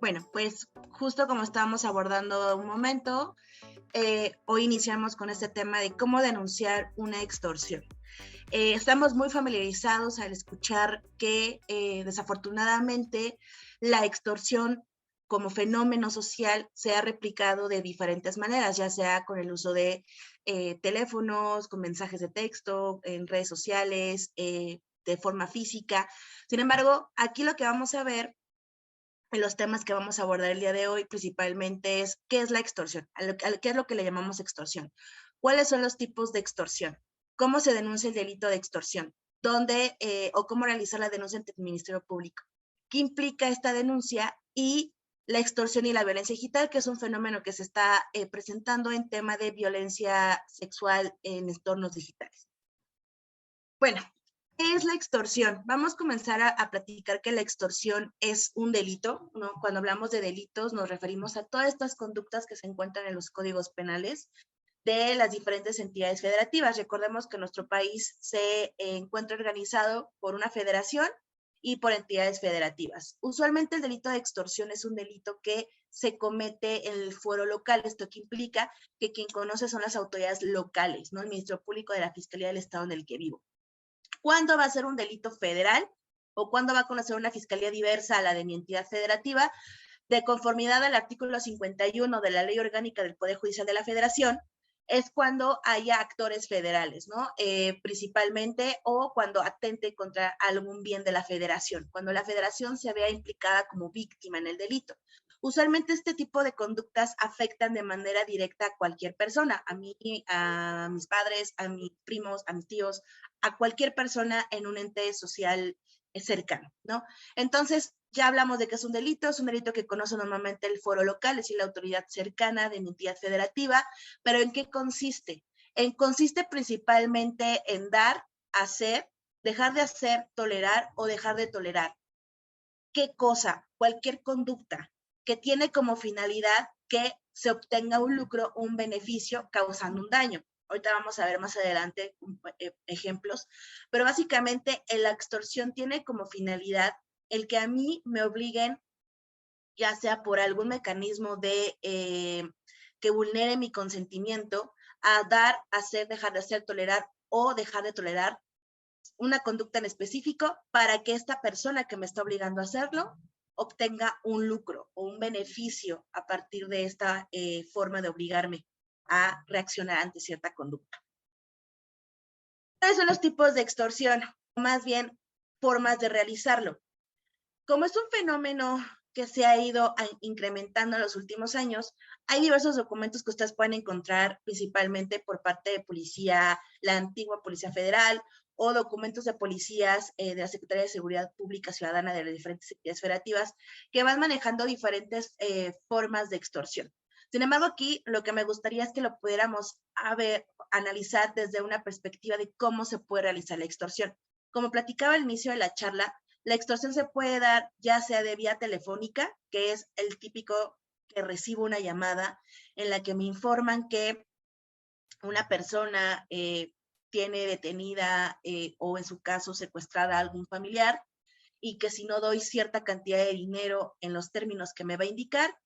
Bueno, pues justo como estábamos abordando un momento, hoy iniciamos con este tema de cómo denunciar una extorsión. Estamos muy familiarizados al escuchar que desafortunadamente la extorsión como fenómeno social se ha replicado de diferentes maneras, ya sea con el uso de teléfonos, con mensajes de texto, en redes sociales, de forma física. Sin embargo, aquí lo que vamos a ver en los temas que vamos a abordar el día de hoy principalmente es qué es la extorsión, qué es lo que le llamamos extorsión, cuáles son los tipos de extorsión, cómo se denuncia el delito de extorsión, dónde o cómo realizar la denuncia ante el Ministerio Público, qué implica esta denuncia y la extorsión y la violencia digital, que es un fenómeno que se está presentando en tema de violencia sexual en entornos digitales. Bueno, ¿qué es la extorsión? Vamos a comenzar a platicar que la extorsión es un delito, ¿no? Cuando hablamos de delitos nos referimos a todas estas conductas que se encuentran en los códigos penales de las diferentes entidades federativas. Recordemos que nuestro país se encuentra organizado por una federación y por entidades federativas. Usualmente el delito de extorsión es un delito que se comete en el fuero local. Esto que implica que quien conoce son las autoridades locales, ¿no? El Ministerio Público de la Fiscalía del Estado en el que vivo. ¿Cuándo va a ser un delito federal o cuándo va a conocer una fiscalía diversa a la de mi entidad federativa? De conformidad al artículo 51 de la Ley Orgánica del Poder Judicial de la Federación, es cuando haya actores federales, ¿no? Principalmente, o cuando atente contra algún bien de la federación, cuando la federación se vea implicada como víctima en el delito. Usualmente este tipo de conductas afectan de manera directa a cualquier persona, a mí, a mis padres, a mis primos, a mis tíos, a cualquier persona en un ente social cercano, ¿no? Entonces, ya hablamos de que es un delito que conoce normalmente el foro local, es decir, la autoridad cercana de mi entidad federativa, pero ¿en qué consiste? Consiste principalmente en dar, hacer, dejar de hacer, tolerar o dejar de tolerar. ¿Qué cosa? Cualquier conducta que tiene como finalidad que se obtenga un lucro, un beneficio causando un daño. Ahorita vamos a ver más adelante ejemplos, pero básicamente la extorsión tiene como finalidad el que a mí me obliguen, ya sea por algún mecanismo de que vulnere mi consentimiento, a dar, hacer, dejar de hacer, tolerar o dejar de tolerar una conducta en específico para que esta persona que me está obligando a hacerlo obtenga un lucro o un beneficio a partir de esta forma de obligarme a reaccionar ante cierta conducta. ¿Cuáles son los tipos de extorsión? O más bien, formas de realizarlo. Como es un fenómeno que se ha ido incrementando en los últimos años, hay diversos documentos que ustedes pueden encontrar principalmente por parte de policía, la antigua Policía Federal, o documentos de policías de la Secretaría de Seguridad Pública Ciudadana de las diferentes entidades federativas que van manejando diferentes formas de extorsión. Sin embargo, aquí lo que me gustaría es que lo pudiéramos analizar desde una perspectiva de cómo se puede realizar la extorsión. Como platicaba al inicio de la charla, la extorsión se puede dar ya sea de vía telefónica, que es el típico que recibo una llamada en la que me informan que una persona tiene detenida o en su caso secuestrada a algún familiar y que si no doy cierta cantidad de dinero en los términos que me va a indicar,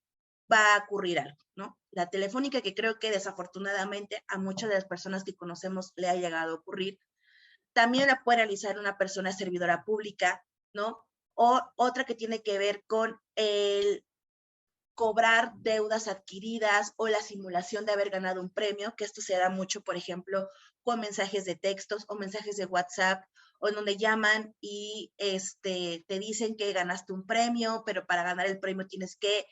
va a ocurrir algo, ¿no? La telefónica, que creo que desafortunadamente a muchas de las personas que conocemos le ha llegado a ocurrir, también la puede realizar una persona servidora pública, ¿no? O otra que tiene que ver con el cobrar deudas adquiridas o la simulación de haber ganado un premio, que esto se da mucho, por ejemplo, con mensajes de textos o mensajes de WhatsApp, o en donde llaman y te dicen que ganaste un premio, pero para ganar el premio tienes que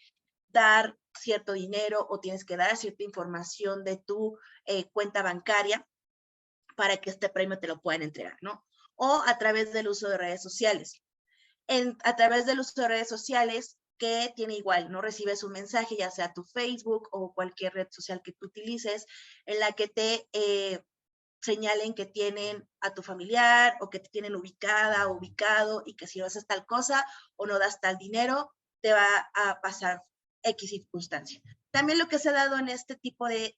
dar cierto dinero o tienes que dar cierta información de tu cuenta bancaria para que este premio te lo puedan entregar, ¿no? O a través del uso de redes sociales. A través del uso de redes sociales, que tiene igual, ¿no? Recibes un mensaje, ya sea tu Facebook o cualquier red social que tú utilices, en la que te señalen que tienen a tu familiar o que te tienen ubicada o ubicado y que si no haces tal cosa o no das tal dinero, te va a pasar X circunstancia. También lo que se ha dado en este tipo de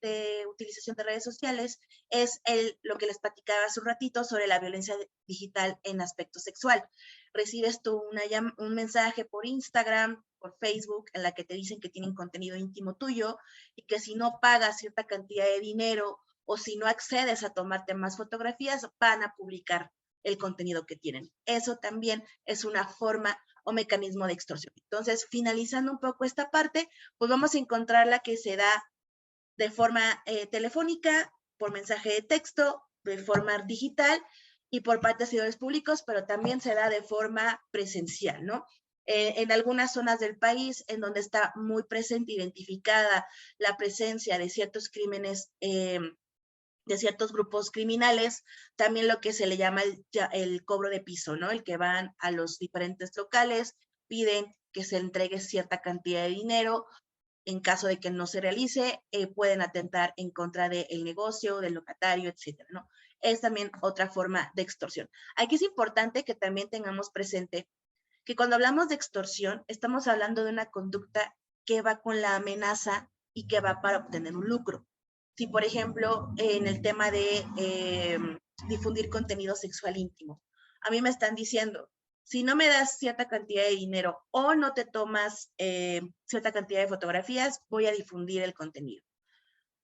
utilización de redes sociales es lo que les platicaba hace un ratito sobre la violencia digital en aspecto sexual. Recibes tú un mensaje por Instagram, por Facebook, en la que te dicen que tienen contenido íntimo tuyo y que si no pagas cierta cantidad de dinero o si no accedes a tomarte más fotografías, van a publicar el contenido que tienen. Eso también es una forma o mecanismo de extorsión. Entonces, finalizando un poco esta parte, pues vamos a encontrar la que se da de forma telefónica, por mensaje de texto, de forma digital y por parte de servidores públicos, pero también se da de forma presencial, ¿no? En algunas zonas del país en donde está muy presente, identificada la presencia de ciertos crímenes de ciertos grupos criminales, también lo que se le llama el cobro de piso, ¿no? El que van a los diferentes locales, piden que se entregue cierta cantidad de dinero, en caso de que no se realice, pueden atentar en contra del negocio, del locatario, etcétera, ¿no? Es también otra forma de extorsión. Aquí es importante que también tengamos presente que cuando hablamos de extorsión, estamos hablando de una conducta que va con la amenaza y que va para obtener un lucro. Si, por ejemplo, en el tema de difundir contenido sexual íntimo, a mí me están diciendo, si no me das cierta cantidad de dinero o no te tomas cierta cantidad de fotografías, voy a difundir el contenido.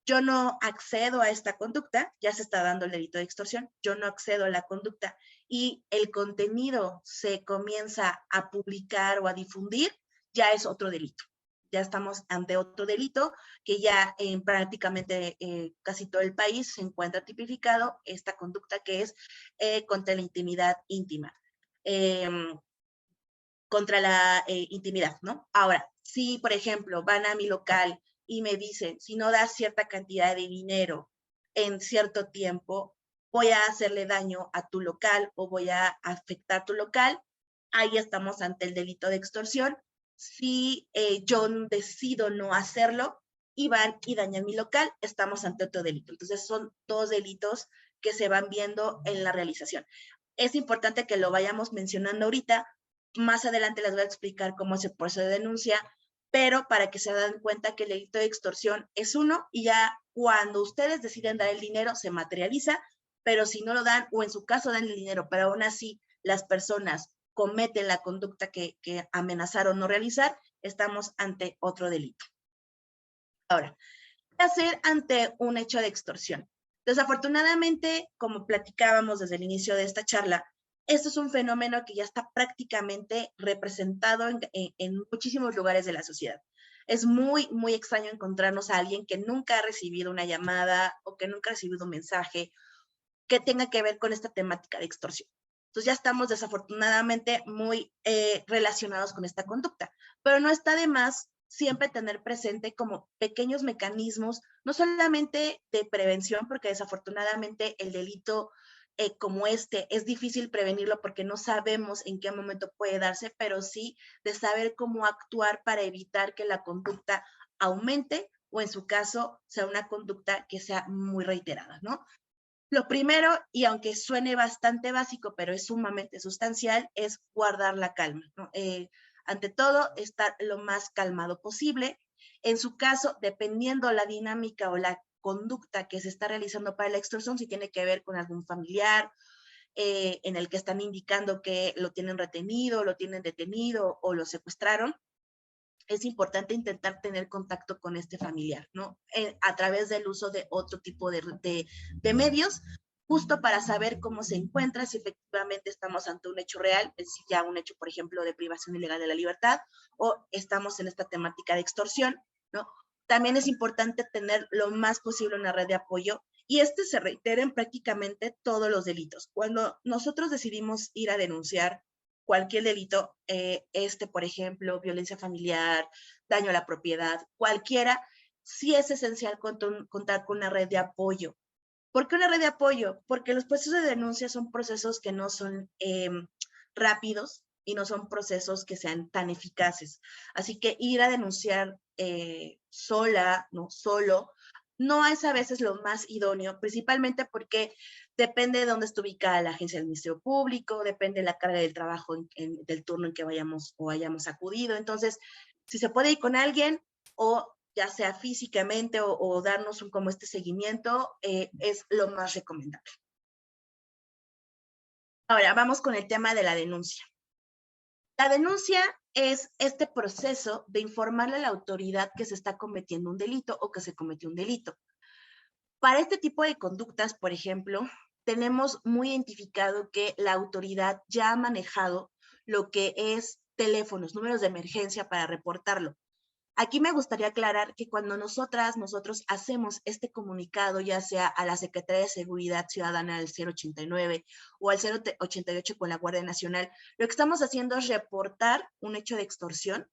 Yo no accedo a esta conducta, ya se está dando el delito de extorsión, yo no accedo a la conducta y el contenido se comienza a publicar o a difundir, ya es otro delito. Ya estamos ante otro delito que ya en prácticamente casi todo el país se encuentra tipificado esta conducta que es contra la intimidad íntima. Contra la intimidad, ¿no? Ahora, si por ejemplo van a mi local y me dicen, si no das cierta cantidad de dinero en cierto tiempo, voy a hacerle daño a tu local o voy a afectar tu local, ahí estamos ante el delito de extorsión. Si yo decido no hacerlo y van y dañan mi local, estamos ante otro delito. Entonces son dos delitos que se van viendo en la realización. Es importante que lo vayamos mencionando ahorita. Más adelante les voy a explicar cómo es el proceso de denuncia, pero para que se den cuenta que el delito de extorsión es uno y ya cuando ustedes deciden dar el dinero se materializa, pero si no lo dan o en su caso dan el dinero, pero aún así las personas cometen la conducta que amenazaron no realizar, estamos ante otro delito. Ahora, ¿qué hacer ante un hecho de extorsión? Desafortunadamente, como platicábamos desde el inicio de esta charla, esto es un fenómeno que ya está prácticamente representado en muchísimos lugares de la sociedad. Es muy, muy extraño encontrarnos a alguien que nunca ha recibido una llamada o que nunca ha recibido un mensaje que tenga que ver con esta temática de extorsión. Entonces ya estamos desafortunadamente muy relacionados con esta conducta, pero no está de más siempre tener presente como pequeños mecanismos, no solamente de prevención, porque desafortunadamente el delito como este es difícil prevenirlo porque no sabemos en qué momento puede darse, pero sí de saber cómo actuar para evitar que la conducta aumente o en su caso sea una conducta que sea muy reiterada, ¿no? Lo primero, y aunque suene bastante básico, pero es sumamente sustancial, es guardar la calma, ¿no? Ante todo, estar lo más calmado posible. En su caso, dependiendo la dinámica o la conducta que se está realizando para la extorsión, si tiene que ver con algún familiar, en el que están indicando que lo tienen retenido, lo tienen detenido o lo secuestraron, es importante intentar tener contacto con este familiar, ¿no? A través del uso de otro tipo de medios, justo para saber cómo se encuentra, si efectivamente estamos ante un hecho real, es decir, ya un hecho, por ejemplo, de privación ilegal de la libertad, o estamos en esta temática de extorsión, ¿no? También es importante tener lo más posible una red de apoyo y se reitera en prácticamente todos los delitos. Cuando nosotros decidimos ir a denunciar cualquier delito, por ejemplo, violencia familiar, daño a la propiedad, cualquiera, sí es esencial contar con una red de apoyo. ¿Por qué una red de apoyo? Porque los procesos de denuncia son procesos que no son rápidos y no son procesos que sean tan eficaces. Así que ir a denunciar sola, no solo, no es a veces lo más idóneo, principalmente porque depende de dónde esté ubicada la agencia del Ministerio Público, depende de la carga del trabajo del turno en que vayamos o hayamos acudido. Entonces, si se puede ir con alguien o ya sea físicamente o darnos como este seguimiento, es lo más recomendable. Ahora, vamos con el tema de la denuncia. La denuncia es este proceso de informarle a la autoridad que se está cometiendo un delito o que se cometió un delito. Para este tipo de conductas, por ejemplo, tenemos muy identificado que la autoridad ya ha manejado lo que es teléfonos, números de emergencia para reportarlo. Aquí me gustaría aclarar que cuando nosotros hacemos este comunicado, ya sea a la Secretaría de Seguridad Ciudadana del 089 o al 088 con la Guardia Nacional, lo que estamos haciendo es reportar un hecho de extorsión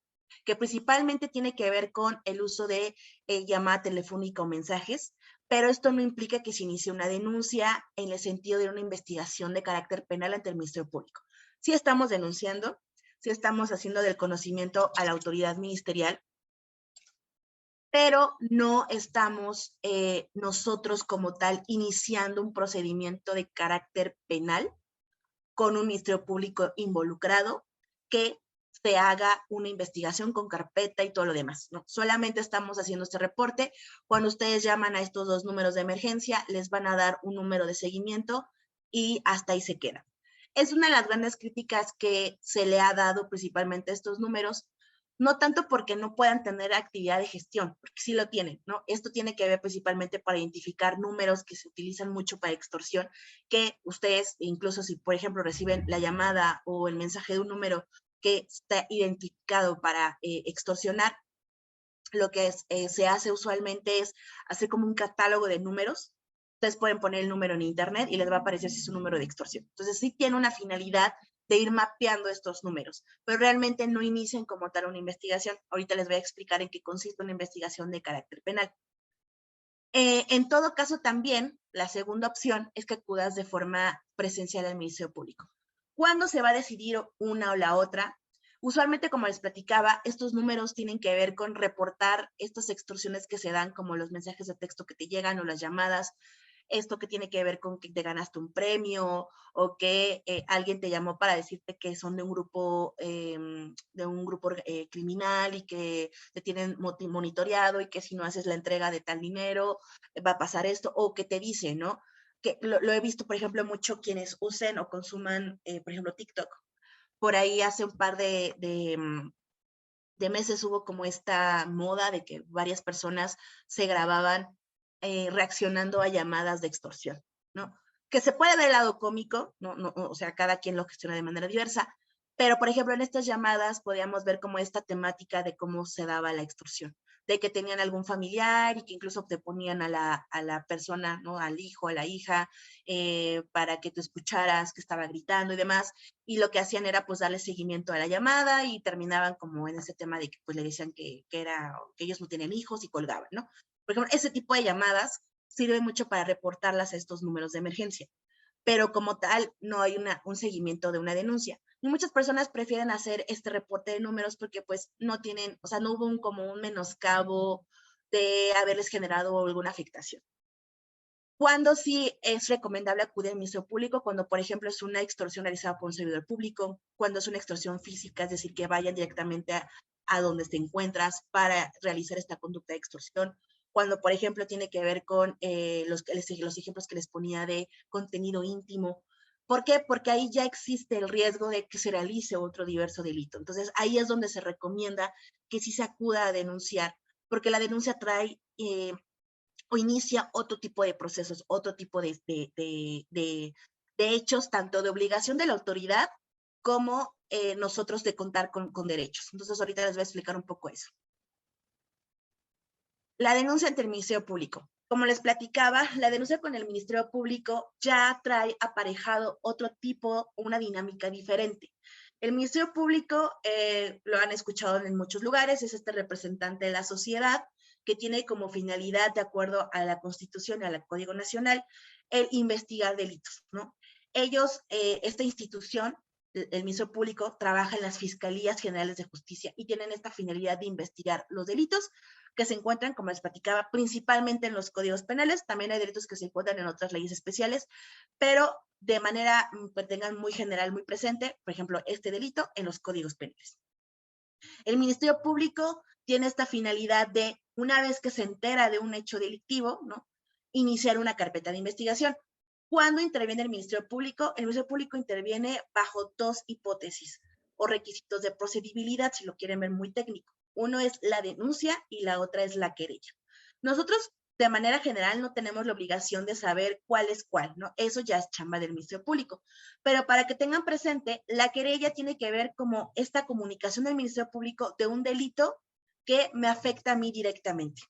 que principalmente tiene que ver con el uso de llamada telefónica o mensajes, pero esto no implica que se inicie una denuncia en el sentido de una investigación de carácter penal ante el Ministerio Público. Sí estamos denunciando, sí estamos haciendo del conocimiento a la autoridad ministerial, pero no estamos nosotros como tal iniciando un procedimiento de carácter penal con un Ministerio Público involucrado que se haga una investigación con carpeta y todo lo demás, ¿no? Solamente estamos haciendo este reporte. Cuando ustedes llaman a estos dos números de emergencia, les van a dar un número de seguimiento y hasta ahí se queda. Es una de las grandes críticas que se le ha dado principalmente a estos números, no tanto porque no puedan tener actividad de gestión, porque sí lo tienen, ¿no? Esto tiene que ver principalmente para identificar números que se utilizan mucho para extorsión, que ustedes, incluso si, por ejemplo, reciben la llamada o el mensaje de un número que está identificado para extorsionar, lo que se hace usualmente es hacer como un catálogo de números. Ustedes pueden poner el número en internet y les va a aparecer si es un número de extorsión. Entonces sí tiene una finalidad de ir mapeando estos números, pero realmente no inician como tal una investigación. Ahorita les voy a explicar en qué consiste una investigación de carácter penal. En todo caso, también la segunda opción es que acudas de forma presencial al Ministerio Público. ¿Cuándo se va a decidir una o la otra? Usualmente, como les platicaba, estos números tienen que ver con reportar estas extorsiones que se dan, como los mensajes de texto que te llegan o las llamadas, esto que tiene que ver con que te ganaste un premio o que alguien te llamó para decirte que son de un grupo criminal y que te tienen monitoreado y que si no haces la entrega de tal dinero va a pasar esto, o que te dicen, ¿no? Que lo he visto, por ejemplo, mucho quienes usen o consuman, por ejemplo, TikTok. Por ahí hace un par de meses hubo como esta moda de que varias personas se grababan reaccionando a llamadas de extorsión, ¿no? Que se puede ver el lado cómico, o sea, cada quien lo gestiona de manera diversa, pero por ejemplo en estas llamadas podíamos ver como esta temática de cómo se daba la extorsión, de que tenían algún familiar y que incluso te ponían a la persona, ¿no? Al hijo, a la hija, para que tú escucharas que estaba gritando y demás, y lo que hacían era pues darle seguimiento a la llamada y terminaban como en ese tema de que pues le decían que ellos no tienen hijos y colgaban, ¿no? Por ejemplo, ese tipo de llamadas sirve mucho para reportarlas a estos números de emergencia, pero como tal no hay un seguimiento de una denuncia. Y muchas personas prefieren hacer este reporte de números porque pues no tienen, o sea, no hubo como un menoscabo de haberles generado alguna afectación. ¿Cuándo sí es recomendable acudir al Ministerio Público? Cuando, por ejemplo, es una extorsión realizada por un servidor público, cuando es una extorsión física, es decir, que vayan directamente a donde te encuentras para realizar esta conducta de extorsión. Cuando, por ejemplo, tiene que ver con los ejemplos que les ponía de contenido íntimo. ¿Por qué? Porque ahí ya existe el riesgo de que se realice otro diverso delito. Entonces, ahí es donde se recomienda que sí se acuda a denunciar, porque la denuncia trae o inicia otro tipo de procesos, otro tipo de hechos, tanto de obligación de la autoridad como nosotros de contar con derechos. Entonces, ahorita les voy a explicar un poco eso. La denuncia ante el Ministerio Público. Como les platicaba, la denuncia con el Ministerio Público ya trae aparejado otro tipo, una dinámica diferente. El Ministerio Público, lo han escuchado en muchos lugares, es este representante de la sociedad que tiene como finalidad, de acuerdo a la Constitución y al Código Nacional, el investigar delitos, ¿no? Ellos, esta institución, el Ministerio Público, trabaja en las Fiscalías Generales de Justicia y tienen esta finalidad de investigar los delitos que se encuentran, como les platicaba, principalmente en los códigos penales. También hay delitos que se encuentran en otras leyes especiales, pero de manera, pues, tengan muy general, muy presente, por ejemplo, este delito en los códigos penales. El Ministerio Público tiene esta finalidad de, una vez que se entera de un hecho delictivo, ¿no?, iniciar una carpeta de investigación. ¿Cuándo interviene el Ministerio Público? El Ministerio Público interviene bajo dos hipótesis o requisitos de procedibilidad, si lo quieren ver muy técnico. Uno es la denuncia y la otra es la querella. Nosotros, de manera general, no tenemos la obligación de saber cuál es cuál, ¿no? Eso ya es chamba del Ministerio Público. Pero para que tengan presente, la querella tiene que ver como esta comunicación del Ministerio Público de un delito que me afecta a mí directamente.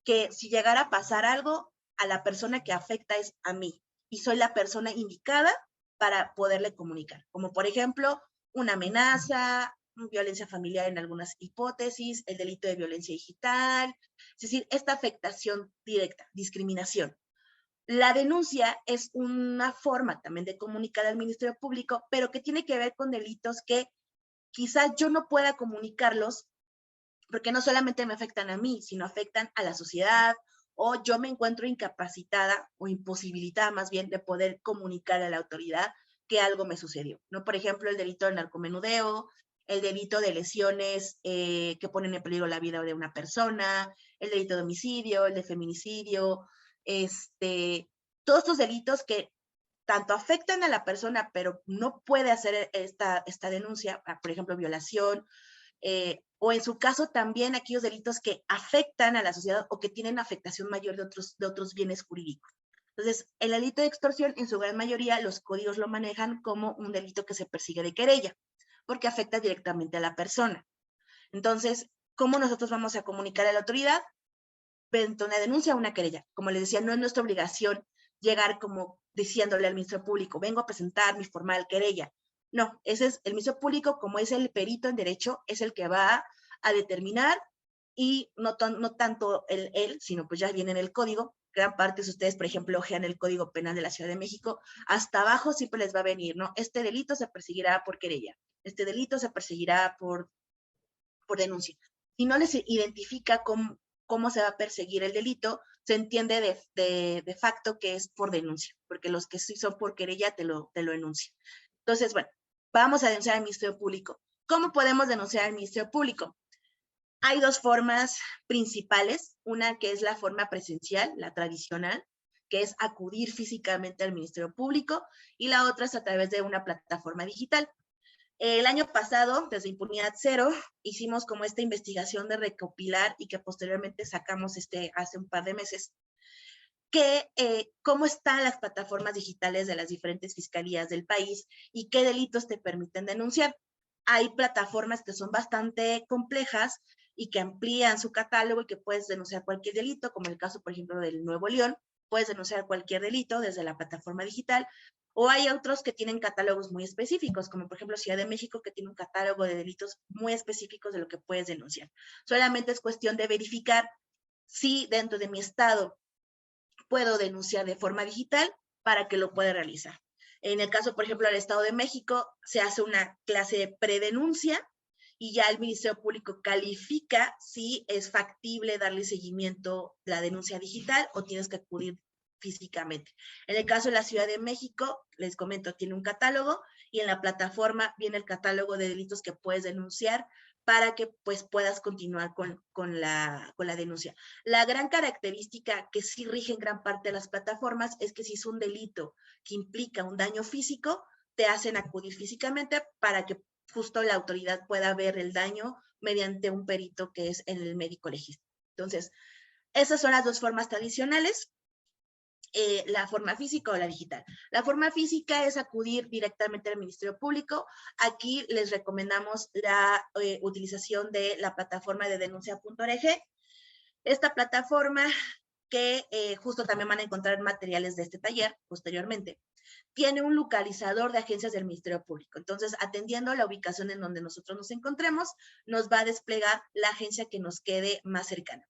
Que si llegara a pasar algo, a la persona que afecta es a mí y soy la persona indicada para poderle comunicar. Como por ejemplo, una amenaza, violencia familiar en algunas hipótesis, el delito de violencia digital, es decir, esta afectación directa, discriminación. La denuncia es una forma también de comunicar al Ministerio Público, pero que tiene que ver con delitos que quizás yo no pueda comunicarlos porque no solamente me afectan a mí, sino afectan a la sociedad, o yo me encuentro incapacitada o imposibilitada más bien de poder comunicar a la autoridad que algo me sucedió, ¿no? Por ejemplo, el delito de narcomenudeo, el delito de lesiones que ponen en peligro la vida de una persona, el delito de homicidio, el de feminicidio, todos estos delitos que tanto afectan a la persona, pero no puede hacer esta denuncia, por ejemplo, violación, o en su caso también aquellos delitos que afectan a la sociedad o que tienen afectación mayor de otros bienes jurídicos. Entonces, el delito de extorsión, en su gran mayoría, los códigos lo manejan como un delito que se persigue de querella, porque afecta directamente a la persona. Entonces, ¿cómo nosotros vamos a comunicar a la autoridad? Mediante una denuncia o una querella. Como les decía, no es nuestra obligación llegar como diciéndole al Ministerio Público, vengo a presentar mi formal querella. No, ese es el Ministerio Público, como es el perito en derecho, es el que va a determinar y no tanto él, sino pues ya viene en el código. Gran parte de ustedes, por ejemplo, ojean el Código Penal de la Ciudad de México, hasta abajo siempre les va a venir, ¿no? Este delito se perseguirá por querella, este delito se perseguirá por denuncia. Si no les identifica cómo se va a perseguir el delito, se entiende de facto que es por denuncia, porque los que sí son por querella te lo enuncian. Entonces, bueno, vamos a denunciar al Ministerio Público. ¿Cómo podemos denunciar al Ministerio Público? Hay dos formas principales, una que es la forma presencial, la tradicional, que es acudir físicamente al Ministerio Público, y la otra es a través de una plataforma digital. El año pasado, desde Impunidad Cero, hicimos como esta investigación de recopilar y que posteriormente sacamos hace un par de meses, que cómo están las plataformas digitales de las diferentes fiscalías del país y qué delitos te permiten denunciar. Hay plataformas que son bastante complejas y que amplían su catálogo y que puedes denunciar cualquier delito, como el caso, por ejemplo, del Nuevo León, puedes denunciar cualquier delito desde la plataforma digital, o hay otros que tienen catálogos muy específicos, como por ejemplo Ciudad de México, que tiene un catálogo de delitos muy específicos de lo que puedes denunciar. Solamente es cuestión de verificar si dentro de mi estado puedo denunciar de forma digital para que lo pueda realizar. En el caso, por ejemplo, del Estado de México, se hace una clase de predenuncia y ya el Ministerio Público califica si es factible darle seguimiento a la denuncia digital o tienes que acudir físicamente. En el caso de la Ciudad de México, les comento, tiene un catálogo y en la plataforma viene el catálogo de delitos que puedes denunciar para que pues puedas continuar con la denuncia. La gran característica que sí rige en gran parte de las plataformas es que si es un delito que implica un daño físico, te hacen acudir físicamente para que justo la autoridad pueda ver el daño mediante un perito que es el médico legista. Entonces, esas son las dos formas tradicionales. La forma física o la digital. La forma física es acudir directamente al Ministerio Público. Aquí les recomendamos la utilización de la plataforma de denuncia.org. Esta plataforma que justo también van a encontrar materiales de este taller posteriormente, tiene un localizador de agencias del Ministerio Público. Entonces, atendiendo a la ubicación en donde nosotros nos encontremos, nos va a desplegar la agencia que nos quede más cercana.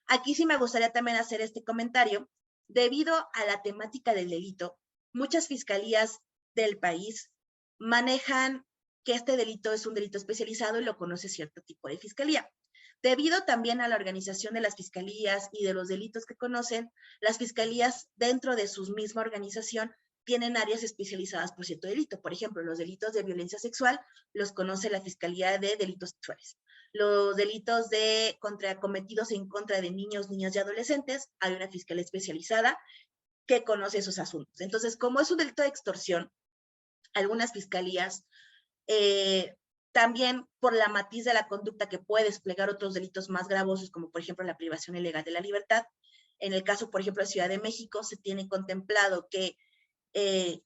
Aquí sí me gustaría también hacer este comentario. Debido a la temática del delito, muchas fiscalías del país manejan que este delito es un delito especializado y lo conoce cierto tipo de fiscalía. Debido también a la organización de las fiscalías y de los delitos que conocen, las fiscalías dentro de su misma organización tienen áreas especializadas por cierto delito. Por ejemplo, los delitos de violencia sexual los conoce la Fiscalía de Delitos Sexuales. los delitos cometidos en contra de niños, niñas y adolescentes, hay una fiscalía especializada que conoce esos asuntos. Entonces, como es un delito de extorsión, algunas fiscalías, también por la matiz de la conducta que puede desplegar otros delitos más gravosos, como por ejemplo la privación ilegal de la libertad. En el caso, por ejemplo, de Ciudad de México, se tiene contemplado que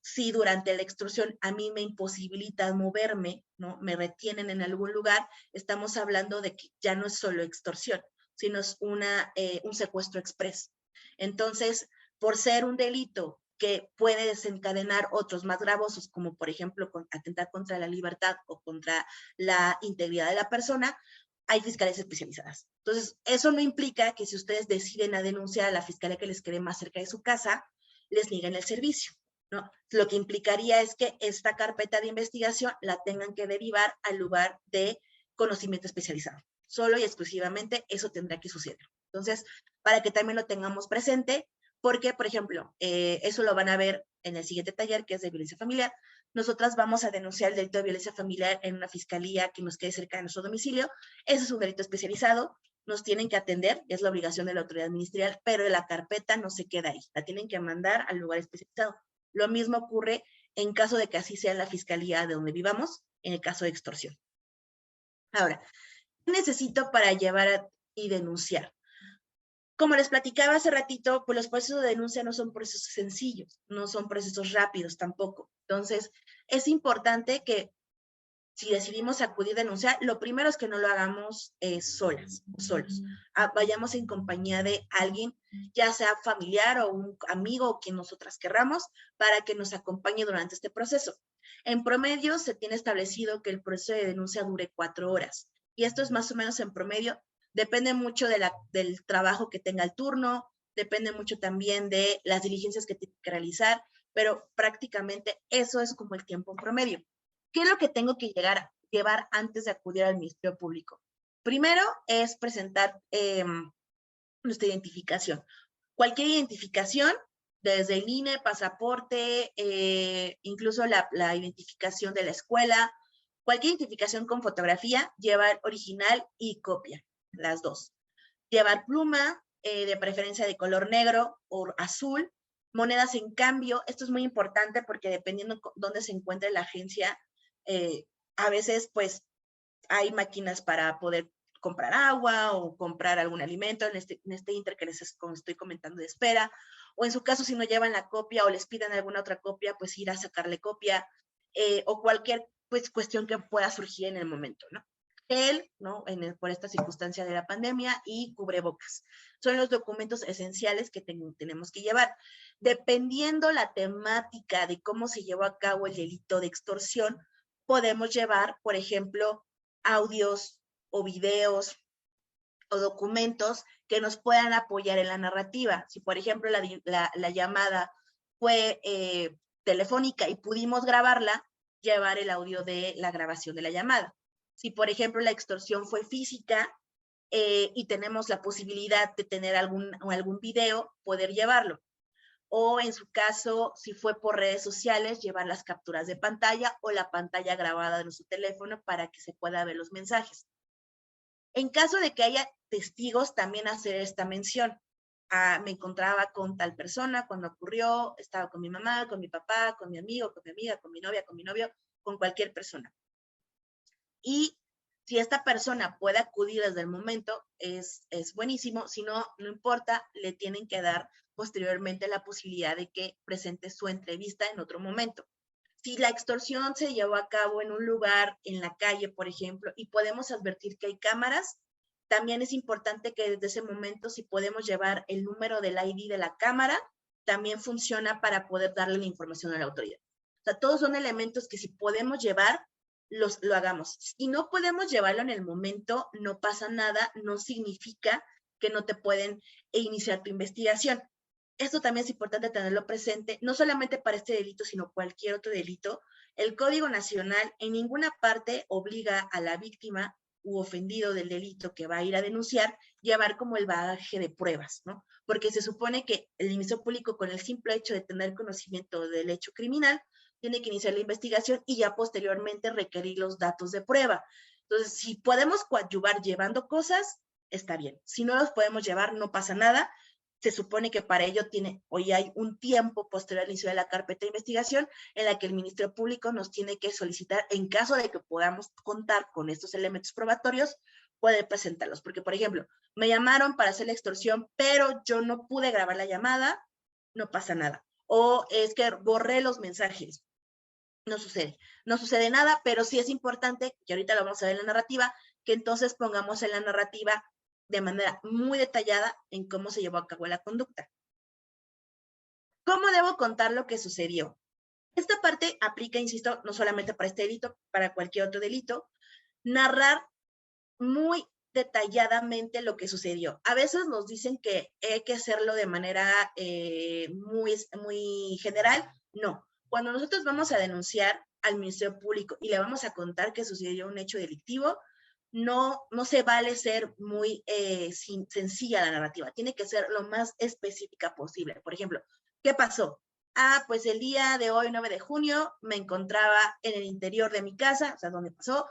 si durante la extorsión a mí me imposibilitan moverme, ¿no? Me retienen en algún lugar, estamos hablando de que ya no es solo extorsión, sino es un secuestro express. Entonces, por ser un delito que puede desencadenar otros más gravosos, como por ejemplo atentar contra la libertad o contra la integridad de la persona, hay fiscalías especializadas. Entonces, eso no implica que si ustedes deciden a denunciar a la fiscalía que les quede más cerca de su casa, les nieguen el servicio, ¿no? Lo que implicaría es que esta carpeta de investigación la tengan que derivar al lugar de conocimiento especializado. Solo y exclusivamente eso tendrá que suceder. Entonces, para que también lo tengamos presente, porque, por ejemplo, eso lo van a ver en el siguiente taller, que es de violencia familiar. Nosotras vamos a denunciar el delito de violencia familiar en una fiscalía que nos quede cerca de nuestro domicilio. Ese es un delito especializado, nos tienen que atender, es la obligación de la autoridad ministerial, pero la carpeta no se queda ahí, la tienen que mandar al lugar especializado. Lo mismo ocurre en caso de que así sea la fiscalía de donde vivamos, en el caso de extorsión. Ahora, ¿qué necesito para llevar y denunciar? Como les platicaba hace ratito, pues los procesos de denuncia no son procesos sencillos, no son procesos rápidos tampoco. Entonces, es importante que si decidimos acudir a denunciar, lo primero es que no lo hagamos solas o solos. Vayamos en compañía de alguien, ya sea familiar o un amigo o quien nosotras querramos, para que nos acompañe durante este proceso. En promedio, se tiene establecido que el proceso de denuncia dure 4 horas. Y esto es más o menos en promedio. Depende mucho del trabajo que tenga el turno, depende mucho también de las diligencias que tiene que realizar, pero prácticamente eso es como el tiempo en promedio. ¿Qué es lo que tengo que llevar antes de acudir al Ministerio Público? Primero es presentar nuestra identificación. Cualquier identificación, desde el INE, pasaporte, incluso la identificación de la escuela, cualquier identificación con fotografía, llevar original y copia, las dos. Llevar pluma, de preferencia de color negro o azul, monedas en cambio. Esto es muy importante porque dependiendo dónde se encuentre la agencia, a veces pues hay máquinas para poder comprar agua o comprar algún alimento en este inter que les estoy comentando de espera, o en su caso si no llevan la copia o les pidan alguna otra copia, pues ir a sacarle copia, o cualquier pues cuestión que pueda surgir en el momento, ¿no? Gel, ¿no? Por esta circunstancia de la pandemia, y cubrebocas. Son los documentos esenciales que tenemos que llevar. Dependiendo la temática de cómo se llevó a cabo el delito de extorsión, podemos llevar, por ejemplo, audios o videos o documentos que nos puedan apoyar en la narrativa. Si, por ejemplo, la llamada fue telefónica y pudimos grabarla, llevar el audio de la grabación de la llamada. Si, por ejemplo, la extorsión fue física y tenemos la posibilidad de tener algún video, poder llevarlo. O en su caso, si fue por redes sociales, llevar las capturas de pantalla o la pantalla grabada de nuestro teléfono para que se pueda ver los mensajes. En caso de que haya testigos, también hacer esta mención. Me encontraba con tal persona cuando ocurrió, estaba con mi mamá, con mi papá, con mi amigo, con mi amiga, con mi novia, con mi novio, con cualquier persona. Y si esta persona puede acudir desde el momento, es buenísimo. Si no, no importa, le tienen que dar posteriormente la posibilidad de que presente su entrevista en otro momento. Si la extorsión se llevó a cabo en un lugar, en la calle, por ejemplo, y podemos advertir que hay cámaras, también es importante que desde ese momento, si podemos llevar el número del ID de la cámara, también funciona para poder darle la información a la autoridad. O sea, todos son elementos que si podemos llevar, lo hagamos. Si no podemos llevarlo en el momento, no pasa nada, no significa que no te pueden iniciar tu investigación. Esto también es importante tenerlo presente, no solamente para este delito, sino cualquier otro delito. El Código Nacional en ninguna parte obliga a la víctima u ofendido del delito que va a ir a denunciar llevar como el bagaje de pruebas, ¿no? Porque se supone que el Ministerio Público, con el simple hecho de tener conocimiento del hecho criminal, tiene que iniciar la investigación y ya posteriormente requerir los datos de prueba. Entonces, si podemos coadyuvar llevando cosas, está bien. Si no los podemos llevar, no pasa nada. Se supone que para ello hoy hay un tiempo posterior al inicio de la carpeta de investigación en la que el Ministerio Público nos tiene que solicitar, en caso de que podamos contar con estos elementos probatorios, poder presentarlos. Porque, por ejemplo, me llamaron para hacer la extorsión, pero yo no pude grabar la llamada, no pasa nada. O es que borré los mensajes. No sucede nada, pero sí es importante, que ahorita lo vamos a ver en la narrativa, que entonces pongamos en la narrativa de manera muy detallada en cómo se llevó a cabo la conducta. ¿Cómo debo contar lo que sucedió? Esta parte aplica, insisto, no solamente para este delito, para cualquier otro delito, narrar muy detalladamente lo que sucedió. A veces nos dicen que hay que hacerlo de manera muy general. No. Cuando nosotros vamos a denunciar al Ministerio Público y le vamos a contar que sucedió un hecho delictivo, no se vale ser muy sencilla la narrativa. Tiene que ser lo más específica posible. Por ejemplo, ¿qué pasó? Pues el día de hoy, 9 de junio, me encontraba en el interior de mi casa, o sea, donde pasó,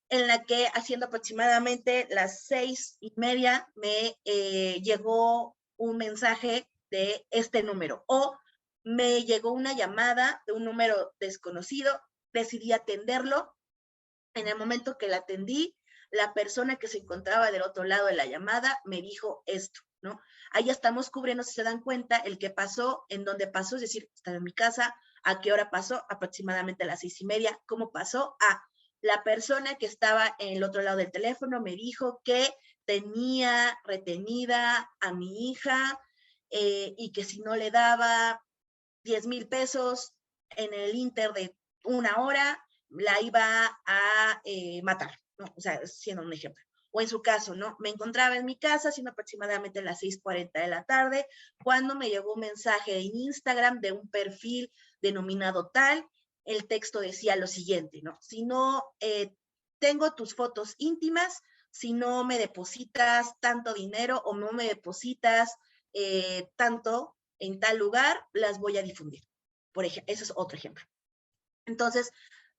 en la que haciendo aproximadamente las 6:30 me llegó un mensaje de este número, o me llegó una llamada de un número desconocido, decidí atenderlo. En el momento que la atendí, la persona que se encontraba del otro lado de la llamada me dijo esto, ¿no? Ahí ya estamos cubriendo, si se dan cuenta, el que pasó, en dónde pasó, es decir, estaba en mi casa, a qué hora pasó, aproximadamente a las 6:30, cómo pasó, la persona que estaba en el otro lado del teléfono me dijo que tenía retenida a mi hija y que si no le daba 10,000 pesos en el inter de una hora, la iba a matar, ¿no? O sea, siendo un ejemplo. O en su caso, ¿no? Me encontraba en mi casa, siendo aproximadamente las 6:40 de la tarde, cuando me llegó un mensaje en Instagram de un perfil denominado tal. El texto decía lo siguiente, ¿no? Si no tengo tus fotos íntimas, si no me depositas tanto dinero o no me depositas tanto en tal lugar, las voy a difundir. Por ejemplo, eso es otro ejemplo. Entonces,